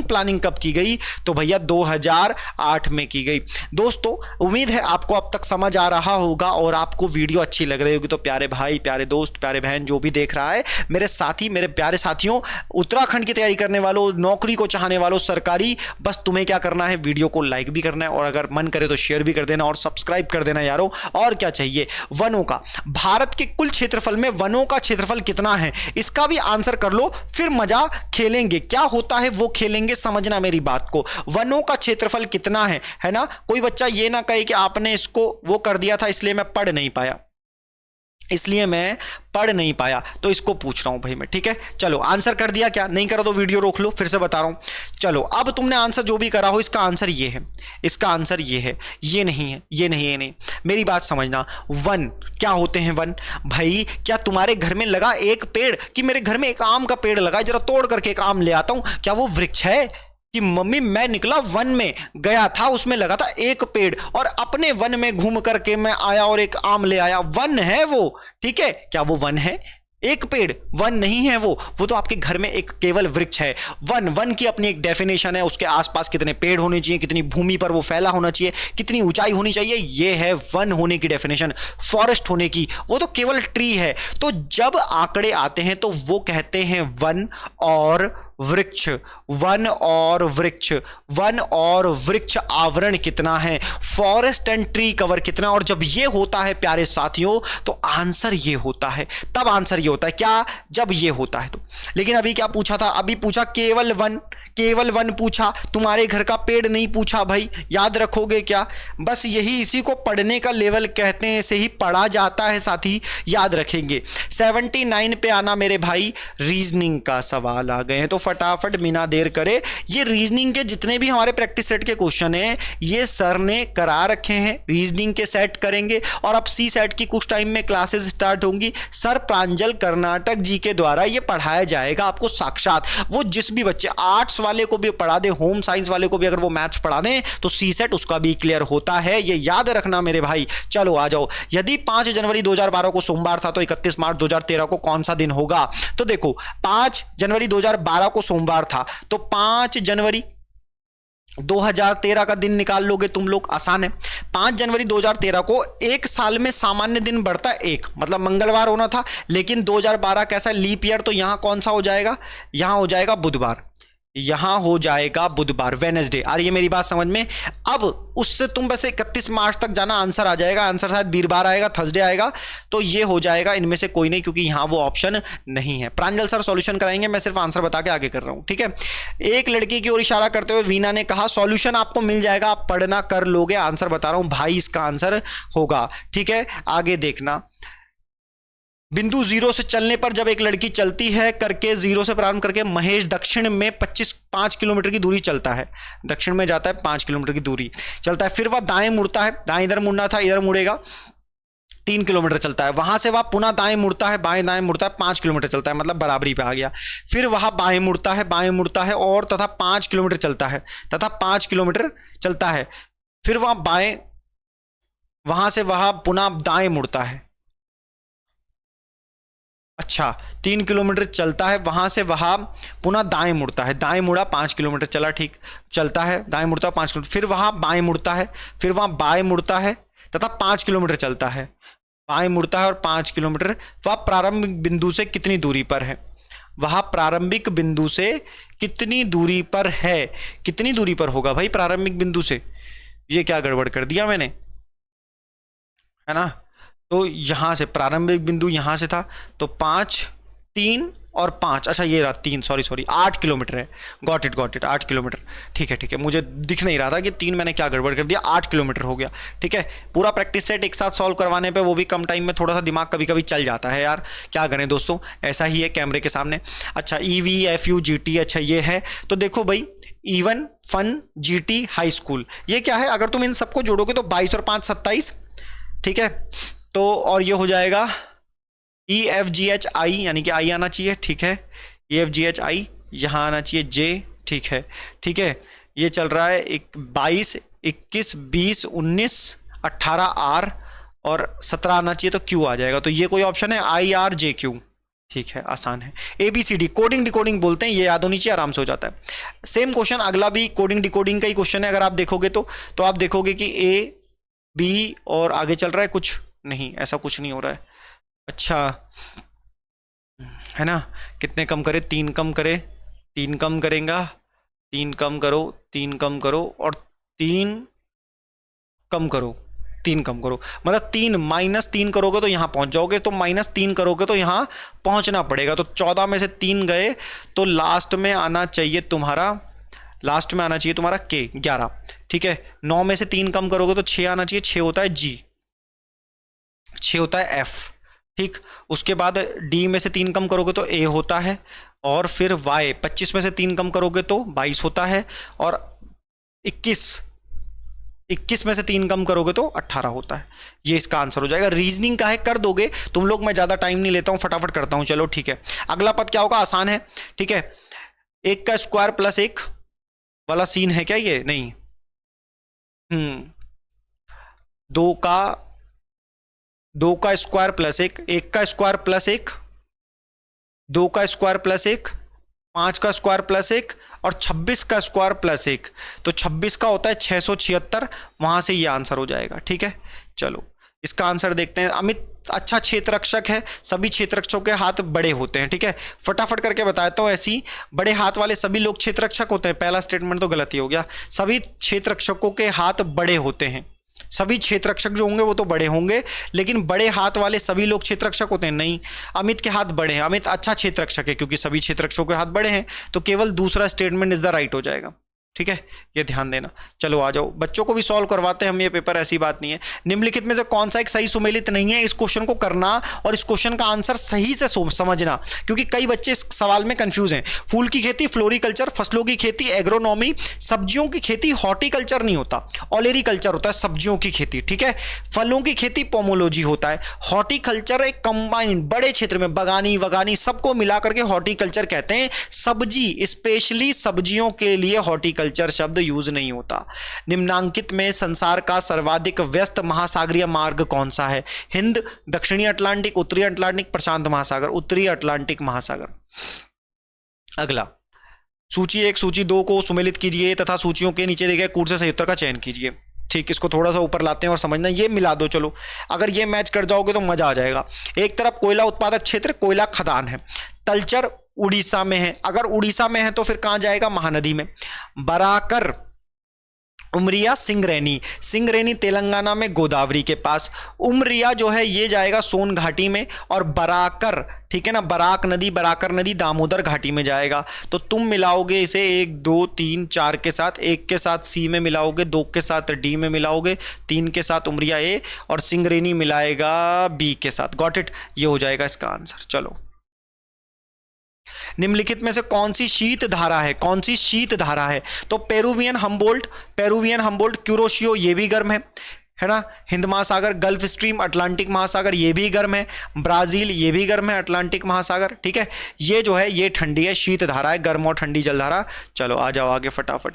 प्लानिंग कब की गई? तो भैया 2008 में की गई। दोस्तों उम्मीद है आपको अब तक समझ आ रहा होगा और आपको वीडियो अच्छी लग रही होगी। तो प्यारे भाई, प्यारे दोस्त, प्यारे बहन जो भी देख रहा है, मेरे साथी, मेरे प्यारे साथियों, उत्तराखंड की तैयारी करने वालों, नौकरी को चाहने वालों, सरकारी, बस तुम्हें क्या करना है, वीडियो को लाइक भी करना है और अगर मन करे तो शेयर भी कर देना और सब्सक्राइब कर देना यारों। और क्या चाहिए? वनों का, भारत के कुल क्षेत्रफल में वनों का क्षेत्रफल कितना है? इसका भी आंसर कर लो, फिर मजा खेलेंगे। क्या होता है वो खेलेंगे, समझना मेरी बात को। वनों का क्षेत्रफल कितना है ना? कोई बच्चा ये ना कहे कि आपने इसको वो कर दिया था इसलिए मैं पढ़ नहीं पाया, तो इसको पूछ रहा हूं भाई मैं, ठीक है? चलो आंसर कर दिया क्या? नहीं करा तो वीडियो रोक लो, फिर से बता रहा हूं। चलो अब तुमने आंसर जो भी करा हो, इसका आंसर ये है, इसका आंसर ये है, ये नहीं है, ये नहीं। मेरी बात समझना। वन क्या होते हैं? वन भाई, क्या तुम्हारे घर में लगा एक पेड़, कि मेरे घर में एक आम का पेड़ लगा, जरा तोड़ करके एक आम ले आता हूं, क्या वो वृक्ष है? कि मम्मी मैं निकला वन में गया था, उसमें लगा था एक पेड़ और अपने वन में घूम करके मैं आया और एक आम ले आया, वन है वो, ठीक है? क्या वो वन है? एक पेड़ वन नहीं है वो तो आपके घर में एक केवल वृक्ष है। वन की अपनी एक डेफिनेशन है, उसके आसपास कितने पेड़ होने चाहिए, कितनी भूमि पर वो फैला होना चाहिए, कितनी ऊंचाई होनी चाहिए, ये है वन होने की डेफिनेशन। फॉरेस्ट होने की वो तो केवल ट्री है। तो जब आंकड़े आते हैं तो वो कहते हैं वन और वृक्ष, वन और वृक्ष आवरण कितना है, फॉरेस्ट एंड ट्री कवर कितना। और जब ये होता है प्यारे साथियों तो आंसर ये होता है, तब आंसर ये होता है क्या? जब ये होता है तो। लेकिन अभी क्या पूछा था? अभी पूछा केवल वन पूछा, तुम्हारे घर का पेड़ नहीं पूछा भाई। याद रखोगे क्या? बस यही, इसी को पढ़ने का लेवल कहते हैं, ऐसे ही पढ़ा जाता है साथी, याद रखेंगे। 79 पे आना मेरे भाई, रीजनिंग का सवाल आ गए हैं तो फटाफट बिना देर करे, ये रीजनिंग के जितने भी हमारे प्रैक्टिस सेट के क्वेश्चन हैं ये सर ने करा रखे हैं, रीजनिंग के सेट करेंगे। और अब सी सेट की कुछ टाइम में क्लासेस स्टार्ट होंगी, सर प्रांजल कर्नाटक जी के द्वारा ये पढ़ाया जाएगा आपको साक्षात। वो जिस भी बच्चे आर्ट्स वाले को भी पढ़ा दे, होम साइंस वाले को भी अगर वो मैथ्स पढ़ा दें तो सी सेट उसका भी क्लियर होता है, ये याद रखना मेरे भाई। चलो आ जाओ। यदि 5 जनवरी 2012 को सोमवार था तो 31 मार्च 2013 को कौन सा दिन होगा? तो देखो 5 जनवरी 2012 को सोमवार था तो 5 जनवरी 2013 का दिन निकाल लोगे तुम लोग, आसान है। 5 जनवरी 2013 को एक साल में सामान्य दिन बढ़ता है एक, मतलब मंगलवार होना था, लेकिन 2012 कैसा लीप ईयर, तो यहां कौन सा हो जाएगा? यहां हो जाएगा बुधवार, यहां हो जाएगा बुधवार, वेडनेसडे। आ रही है मेरी बात समझ में? अब उससे तुम बस 31 मार्च तक जाना, आंसर आ जाएगा। आंसर शायद वीरवार आएगा, थर्सडे आएगा, तो ये हो जाएगा इनमें से कोई नहीं, क्योंकि यहां वो ऑप्शन नहीं है। प्रांजल सर सॉल्यूशन कराएंगे, मैं सिर्फ आंसर बता के आगे कर रहा हूं, ठीक है? एक लड़की की ओर इशारा करते हुए वीना ने कहा सॉल्यूशन आपको मिल जाएगा, आप पढ़ना कर लोगे। आंसर बता रहा हूं भाई, इसका आंसर होगा, ठीक है? आगे देखना। बिंदु 0 से चलने पर जब एक लड़की चलती है करके 0 से प्रारंभ करके महेश दक्षिण में 5 किलोमीटर की दूरी चलता है, दक्षिण में जाता है 5 किलोमीटर की दूरी चलता है, फिर वह दाएं मुड़ता है, दाएं इधर मुड़ना था, इधर मुड़ेगा, 3 किलोमीटर चलता है, वहां से वह पुनः दाएं मुड़ता है, बाएं दाएं मुड़ता है, 5 किलोमीटर चलता है, मतलब बराबरी पे आ गया। फिर वह बाएं मुड़ता है और तथा 5 किलोमीटर चलता है, फिर वह बाएं, वहां से वह पुनः दाएं मुड़ता है। अच्छा, 3 किलोमीटर चलता है, वहां से वहां पुनः दाएं मुड़ता है, दाएं मुड़ा 5 किलोमीटर चला, ठीक चलता है, दाएं मुड़ता 5 किलोमीटर, फिर वहां बाएं मुड़ता है, फिर वहां बाएं मुड़ता है तथा 5 किलोमीटर चलता है, बाएं मुड़ता है और 5 किलोमीटर। वह प्रारंभिक बिंदु से कितनी दूरी पर है? वह प्रारंभिक बिंदु से कितनी दूरी पर है? कितनी दूरी पर होगा भाई प्रारंभिक बिंदु से? ये क्या गड़बड़ कर दिया मैंने, है ना। तो यहां से प्रारंभिक बिंदु यहां से था, तो 5, 3 और 5, अच्छा ये रहा 3, सॉरी 8 किलोमीटर है। गॉट इट 8 किलोमीटर, ठीक है, मुझे दिख नहीं रहा था कि 3 मैंने क्या गड़बड़ कर दिया, 8 किलोमीटर हो गया। ठीक है, पूरा प्रैक्टिस सेट एक साथ सॉल्व करवाने पे, वो भी कम टाइम में, थोड़ा सा दिमाग कभी कभी चल जाता है यार, क्या करें दोस्तों, ऐसा ही है कैमरे के सामने। अच्छा EVFU GT, अच्छा ये है, तो देखो भाई even fun GT high school, ये क्या है, अगर तुम इन सबको जोड़ोगे तो 22 और 5 27, ठीक है। तो और ये हो जाएगा EFGHI, यानी कि आई आना चाहिए, ठीक है, EFGHI यहाँ आना चाहिए J, ठीक है। ये चल रहा है 22, 21, 20, 19, 18 R और 17 आना चाहिए, तो Q आ जाएगा। तो ये कोई ऑप्शन है IRJQ, ठीक है, आसान है। ABCD कोडिंग डिकोडिंग बोलते हैं, ये याद होनी चाहिए, आराम से हो जाता है। सेम क्वेश्चन अगला भी कोडिंग डिकोडिंग का ही क्वेश्चन है, अगर आप देखोगे तो आप देखोगे कि A B और आगे चल रहा है कुछ नहीं, ऐसा कुछ नहीं हो रहा है। अच्छा है ना, कितने कम करे, 3 कम करे, 3 कम करेगा, 3 कम करो, 3 कम करो और 3 कम करो, 3 कम करो, मतलब 3 -3 करोगे तो यहां पहुंच जाओगे, तो -3 करोगे तो यहां पहुंचना पड़ेगा। तो 14 में से 3 गए, तो लास्ट में आना चाहिए तुम्हारा K 11, ठीक है। 9 में से 3 कम करोगे तो 6 आना चाहिए, 6 होता है G, 6 होता है F, ठीक। उसके बाद D में से 3 कम करोगे तो A होता है, और फिर Y 25 में से 3 कम करोगे तो 22 होता है, और 21 में से 3 कम करोगे तो 18 होता है। ये इसका आंसर हो जाएगा। रीजनिंग का है, कर दोगे तुम लोग, मैं ज़्यादा टाइम नहीं लेता हूँ, फटाफट करता हूँ, चलो ठीक है। अगला पद क्या होगा, आसान है, ठीक है। 1 का स्क्वायर प्लस 1 वाला सीन है क्या ये, नहीं, 2 का स्क्वायर प्लस 1, 1 का स्क्वायर प्लस 1, 2 का स्क्वायर प्लस 1, 5 का स्क्वायर प्लस 1 और 26 का स्क्वायर प्लस 1, तो 26 का होता है 676, वहां से ये आंसर हो जाएगा, ठीक है। चलो इसका आंसर देखते हैं। अमित अच्छा क्षेत्र रक्षक है, सभी क्षेत्र रक्षकों के हाथ बड़े होते हैं, ठीक है, फटाफट करके बताता हूं। ऐसी बड़े हाथ वाले सभी लोग क्षेत्र रक्षक होते हैं, पहला स्टेटमेंट तो गलत ही हो गया। सभी क्षेत्र रक्षकों के हाथ बड़े होते हैं, सभी क्षेत्र रक्षक जो होंगे वो तो बड़े होंगे, लेकिन बड़े हाथ वाले सभी लोग क्षेत्र रक्षक होते हैं, नहीं। अमित के हाथ बड़े हैं, अमित अच्छा क्षेत्र रक्षक है क्योंकि सभी क्षेत्र रक्षकों के हाथ बड़े हैं, तो केवल दूसरा स्टेटमेंट इज द राइट हो जाएगा, ठीक है, ये ध्यान देना। चलो आ जाओ, बच्चों को भी सॉल्व करवाते हैं हम ये पेपर, ऐसी बात नहीं है। निम्नलिखित में से कौन सा एक सही सुमेलित नहीं है, इस क्वेश्चन को करना और इस क्वेश्चन का आंसर सही से समझना, क्योंकि कई बच्चे इस सवाल में कंफ्यूज हैं। फूल की खेती फ्लोरिकल्चर, फसलों की खेती एग्रोनॉमी, सब्जियों की खेती हॉर्टिकल्चर नहीं होता, ऑलेरिकल्चर होता है सब्जियों की खेती, ठीक है। फलों की खेती पोमोलॉजी होता है। हॉर्टिकल्चर एक कंबाइंड बड़े क्षेत्र में बगानी वगानी सबको मिलाकर के हॉर्टिकल्चर कहते हैं। सब्जी स्पेशली सब्जियों के लिए हॉर्टिकल्चर शब्द यूज नहीं होता। निम्नांकित में संसार का सर्वाधिक व्यस्त महासागरीय मार्ग कौन सा है? हिंद, दक्षिणी अटलांटिक, उत्तरी अटलांटिक, प्रशांत महासागर। उत्तरी अटलांटिक महासागर। अगला सूची 1 सूची 2 को सुमेलित कीजिए तथा सूचियों के नीचे दिए गए कूट से सही उत्तर का चयन कीजिए। ठीक, इसको थोड़ा सा ऊपर लाते हैं और समझना, ये मिला दो। चलो अगर ये मैच कर जाओगे तो मजा आ जाएगा। एक तरफ कोयला उत्पादक क्षेत्र कोयला खदान है, तलचर उड़ीसा में है। अगर उड़ीसा में है तो फिर कहां जाएगा? महानदी में। बराकर, उमरिया, सिंगरैनी। सिंगरैनी तेलंगाना में गोदावरी के पास। उमरिया जो है ये जाएगा सोन घाटी में, और बराकर, ठीक है ना, बराक नदी, बराकर नदी दामोदर घाटी में जाएगा। तो तुम मिलाओगे इसे 1 2 3 4 के साथ, 1 के साथ सी में मिलाओगे, 2 के साथ डी में मिलाओगे, 3 के साथ उमरिया ए, और सिंगरैनी मिलाएगा बी के साथ। गॉट इट, ये हो जाएगा इसका आंसर। चलो निम्नलिखित में से कौन सी शीत धारा है? कौन सी शीत धारा है? तो Peruvian Humboldt, Peruvian Humboldt, Kuroshio ये भी गर्म है ना। हिंद महासागर, गल्फ स्ट्रीम, अटलांटिक महासागर ये भी गर्म है। ब्राजील ये भी गर्म है, अटलांटिक महासागर, ठीक है। ये जो है ये ठंडी है, शीत धारा है, गर्म और ठंडी जलधारा। चलो आ जाओ आगे फटाफट।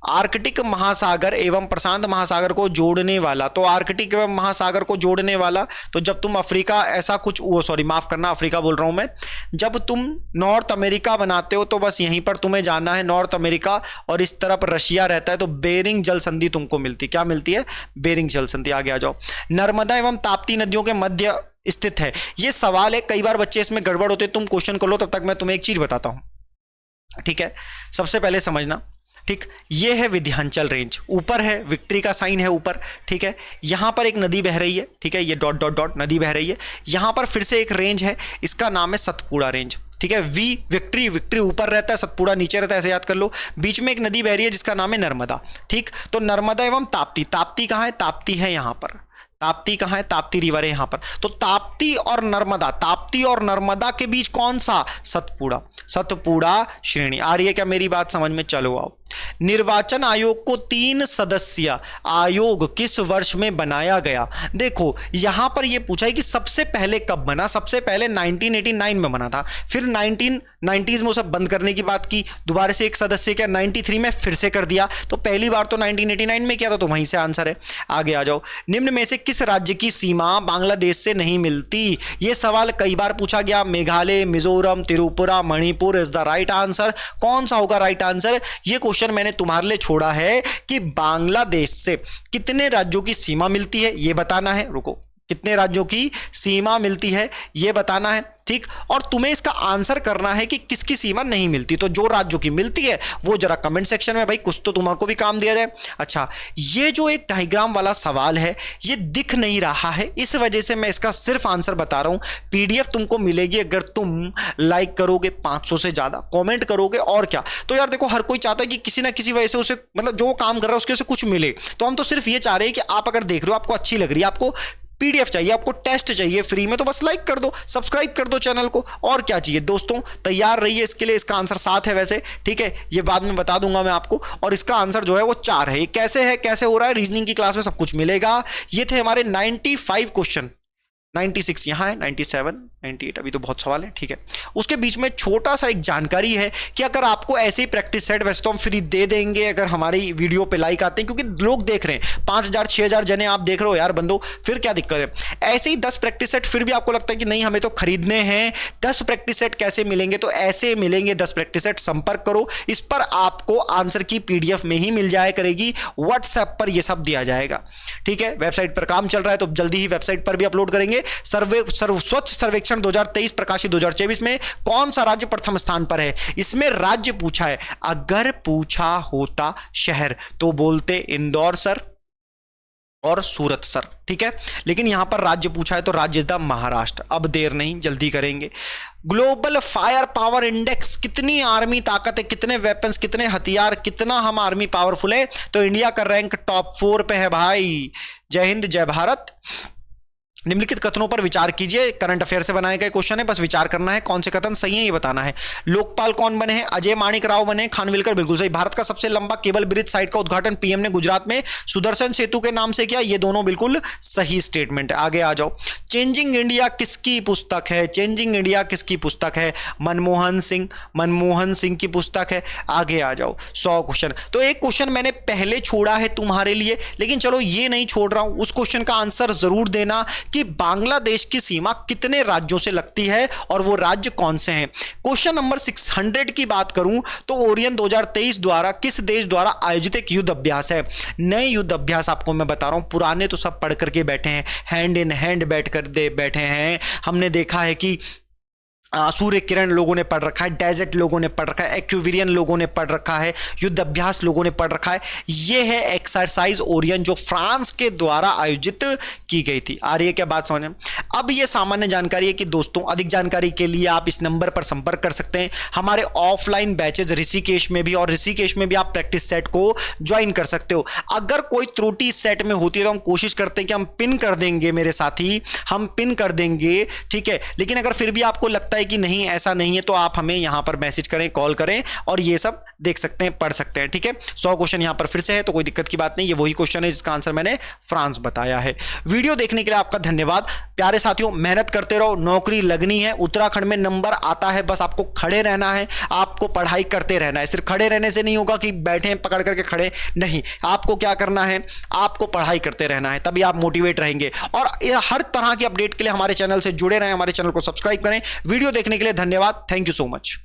आर्कटिक महासागर एवं प्रशांत महासागर को जोड़ने वाला, तो आर्कटिक एवं महासागर को जोड़ने वाला, तो जब तुम अफ्रीका ऐसा कुछ, वो सॉरी माफ करना, अफ्रीका बोल रहा हूं मैं, जब तुम नॉर्थ अमेरिका बनाते हो तो बस यहीं पर तुम्हें जाना है, नॉर्थ अमेरिका, और इस तरफ रशिया रहता है, तो बेरिंग जल संधि तुमको मिलती। क्या मिलती है? बेरिंग जल संधि। आगे आ जाओ। नर्मदा एवं ताप्ती नदियों के मध्य स्थित है। ये सवाल है, कई बार बच्चे इसमें गड़बड़ होते, तुम क्वेश्चन कर लो, तब तक मैं तुम्हें एक चीज बताता हूं, ठीक है। सबसे पहले समझना, ठीक, ये है विंध्याचल रेंज, ऊपर है, विक्ट्री का साइन है ऊपर, ठीक है। यहां पर एक नदी बह रही है, ठीक है, ये डॉट डॉट डॉट नदी बह रही है। यहां पर फिर से एक रेंज है, इसका नाम है सतपुड़ा रेंज, ठीक है। वी विक्ट्री, विक्ट्री ऊपर रहता है, सतपुड़ा नीचे रहता है, ऐसे याद कर लो। बीच में एक नदी बह रही है जिसका नाम है नर्मदा, ठीक। तो नर्मदा एवं ताप्ती, ताप्ती कहां है, ताप्ती है यहां पर, ताप्ती कहां है, ताप्ती रिवर है यहां पर। तो ताप्ती और नर्मदा, ताप्ती और नर्मदा के बीच कौन सा, सतपुड़ा, सतपुड़ा श्रेणी। आ रही है क्या मेरी बात समझ में, चलो आओ। निर्वाचन आयोग को 3 सदस्यीय आयोग किस वर्ष में बनाया गया। देखो यहां पर यह पूछा है कि सबसे पहले कब बना, सबसे पहले 1989 में बना था, फिर 1990s में उसे बंद करने की बात की, दोबारा से एक सदस्य क्या 93 में फिर से कर दिया। तो पहली बार तो 1989 में किया था, तो वहीं से आंसर है। आगे आ जाओ। निम्न में से किस राज्य की सीमा बांग्लादेश से नहीं मिलती। यह सवाल कई बार पूछा गया। Meghalaya, Mizoram, Tripura, Manipur is the right answer. कौन सा होगा राइट आंसर। यह क्वेश्चन मैंने तुम्हारे लिए छोड़ा है कि बांग्लादेश से कितने राज्यों की सीमा मिलती है यह बताना है। रुको, कितने राज्यों की सीमा मिलती है यह बताना है, ठीक। और तुम्हें इसका आंसर करना है कि किसकी सीमा नहीं मिलती। तो जो राज्यों की मिलती है वो जरा कमेंट सेक्शन में, भाई कुछ तो तुम्हारे को भी काम दिया जाए। अच्छा, ये जो एक डायग्राम वाला सवाल है ये दिख नहीं रहा है, इस वजह से मैं इसका सिर्फ आंसर बता रहा हूं। पीडीएफ तुमको मिलेगी अगर तुम लाइक करोगे 500 से ज्यादा, कॉमेंट करोगे, और क्या। तो यार देखो, हर कोई चाहता है कि किसी ना किसी वजह से उसे, मतलब जो काम कर रहा है उसके से कुछ मिले। तो हम तो सिर्फ ये चाह रहे हैं कि आप अगर देख रहे हो, आपको अच्छी लग रही है, आपको पीडीएफ चाहिए, आपको टेस्ट चाहिए फ्री में, तो बस लाइक कर दो, सब्सक्राइब कर दो चैनल को, और क्या चाहिए दोस्तों। तैयार रहिए इसके लिए। इसका आंसर 7 है वैसे, ठीक है, ये बाद में बता दूंगा मैं आपको। और इसका आंसर जो है वो 4 है। ये कैसे है, कैसे हो रहा है, रीजनिंग की क्लास में सब कुछ मिलेगा। ये थे हमारे 95 क्वेश्चन, 96 यहाँ है, 97, 98 अभी तो बहुत सवाल है, ठीक है। उसके बीच में छोटा सा एक जानकारी है कि अगर आपको ऐसे ही प्रैक्टिस सेट, वैसे तो हम फ्री दे देंगे अगर हमारी वीडियो पे लाइक आते हैं, क्योंकि लोग देख रहे हैं, 5000 6000 जने आप देख रहे हो यार बंदो, फिर क्या दिक्कत है। ऐसे ही 10 प्रैक्टिस सेट फिर भी आपको लगता है कि नहीं हमें तो खरीदने हैं, 10 प्रैक्टिस सेट कैसे मिलेंगे, तो ऐसे मिलेंगे 10 प्रैक्टिस सेट। संपर्क करो, इस पर आपको आंसर की पीडीएफ में ही मिल जाया करेगी, व्हाट्सएप पर यह सब दिया जाएगा, ठीक है। वेबसाइट पर काम चल रहा है, तो जल्दी ही वेबसाइट पर भी अपलोड करेंगे। स्वच्छ सर्वेक्षण 2023 प्रकाशित 2024 में कौन सा राज्य प्रथम स्थान पर है। इसमें राज्य पूछा है, अगर पूछा होता शहर तो बोलते इंदौर सर और सूरत सर, ठीक है। लेकिन यहां पर राज्य पूछा है तो राज्य द महाराष्ट्र। अब देर नहीं, जल्दी करेंगे। ग्लोबल फायर पावर इंडेक्स, कितनी आर्मी ताकत है, कितने वेपन्स, कितने हथियार, कितना हम आर्मी पावरफुल है। तो इंडिया का रैंक टॉप 4 पे है भाई। जय हिंद, जय भारत। निम्नलिखित कथनों पर विचार कीजिए। करंट अफेयर से बनाए गए क्वेश्चन है, बस विचार करना है कौन से कथन सही है ये बताना है। लोकपाल कौन बने हैं, अजय माणिक राव बने। खानविलकर बिल्कुल सही। भारत का सबसे लंबा केबल ब्रिज साइट का उद्घाटन पीएम ने गुजरात में सुदर्शन सेतु के नाम से किया। ये दोनों बिल्कुल सही स्टेटमेंट है। आगे आ जाओ। चेंजिंग इंडिया किसकी पुस्तक है, चेंजिंग इंडिया किसकी पुस्तक है, मनमोहन सिंह, मनमोहन सिंह की पुस्तक है। आगे आ जाओ। 100 क्वेश्चन। तो एक क्वेश्चन मैंने पहले छोड़ा है तुम्हारे लिए, लेकिन चलो ये नहीं छोड़ रहा हूं, उस क्वेश्चन का आंसर जरूर देना कि बांग्लादेश की सीमा कितने राज्यों से लगती है और वो राज्य कौन से हैं। क्वेश्चन नंबर 600 की बात करूं तो ओरियन 2023 द्वारा किस देश द्वारा आयोजित एक युद्ध अभ्यास है। नए युद्ध अभ्यास आपको मैं बता रहा हूं, पुराने तो सब पढ़ करके बैठे हैं, हैंड इन हैंड बैठे हैं। हमने देखा है कि सूर्य किरण लोगों ने पढ़ रखा है, डेजर्ट लोगों ने पढ़ रखा है, एक्विरियन लोगों ने पढ़ रखा है, युद्ध अभ्यास लोगों ने पढ़ रखा है। यह है एक्सरसाइज ओरियन जो फ्रांस के द्वारा आयोजित की गई थी। आ रही है क्या बात समझ में। अब यह सामान्य जानकारी है कि दोस्तों अधिक जानकारी के लिए आप इस नंबर पर संपर्क कर सकते हैं। हमारे ऑफलाइन बैचेज ऋषिकेश में भी, और ऋषिकेश में भी आप प्रैक्टिस सेट को ज्वाइन कर सकते हो। अगर कोई त्रुटि सेट में होती है तो हम कोशिश करते हैं कि हम पिन कर देंगे, मेरे साथी हम पिन कर देंगे, ठीक है। लेकिन अगर फिर भी आपको लगता है कि नहीं ऐसा नहीं है तो आप हमें यहां पर मैसेज करें, कॉल करें और ये सब देख सकते हैं, पढ़ सकते हैं, ठीक है। 100 क्वेश्चन यहां पर फिर से है तो कोई दिक्कत की बात नहीं। ये वही क्वेश्चन है जिसका आंसर मैंने फ्रांस बताया है। वीडियो देखने के लिए आपका धन्यवाद प्यारे साथियों। मेहनत करते रहो, नौकरी लगनी है। उत्तराखंड में नंबर आता है, बस आपको खड़े रहना है, आपको पढ़ाई करते रहना है। सिर्फ खड़े रहने से नहीं होगा कि बैठे पकड़ करके खड़े नहीं, आपको क्या करना है, आपको पढ़ाई करते रहना है, तभी आप मोटिवेट रहेंगे। और हर तरह की अपडेट के लिए हमारे चैनल से जुड़े रहें, हमारे चैनल को सब्सक्राइब करें। वीडियो देखने के लिए धन्यवाद। Thank you so much.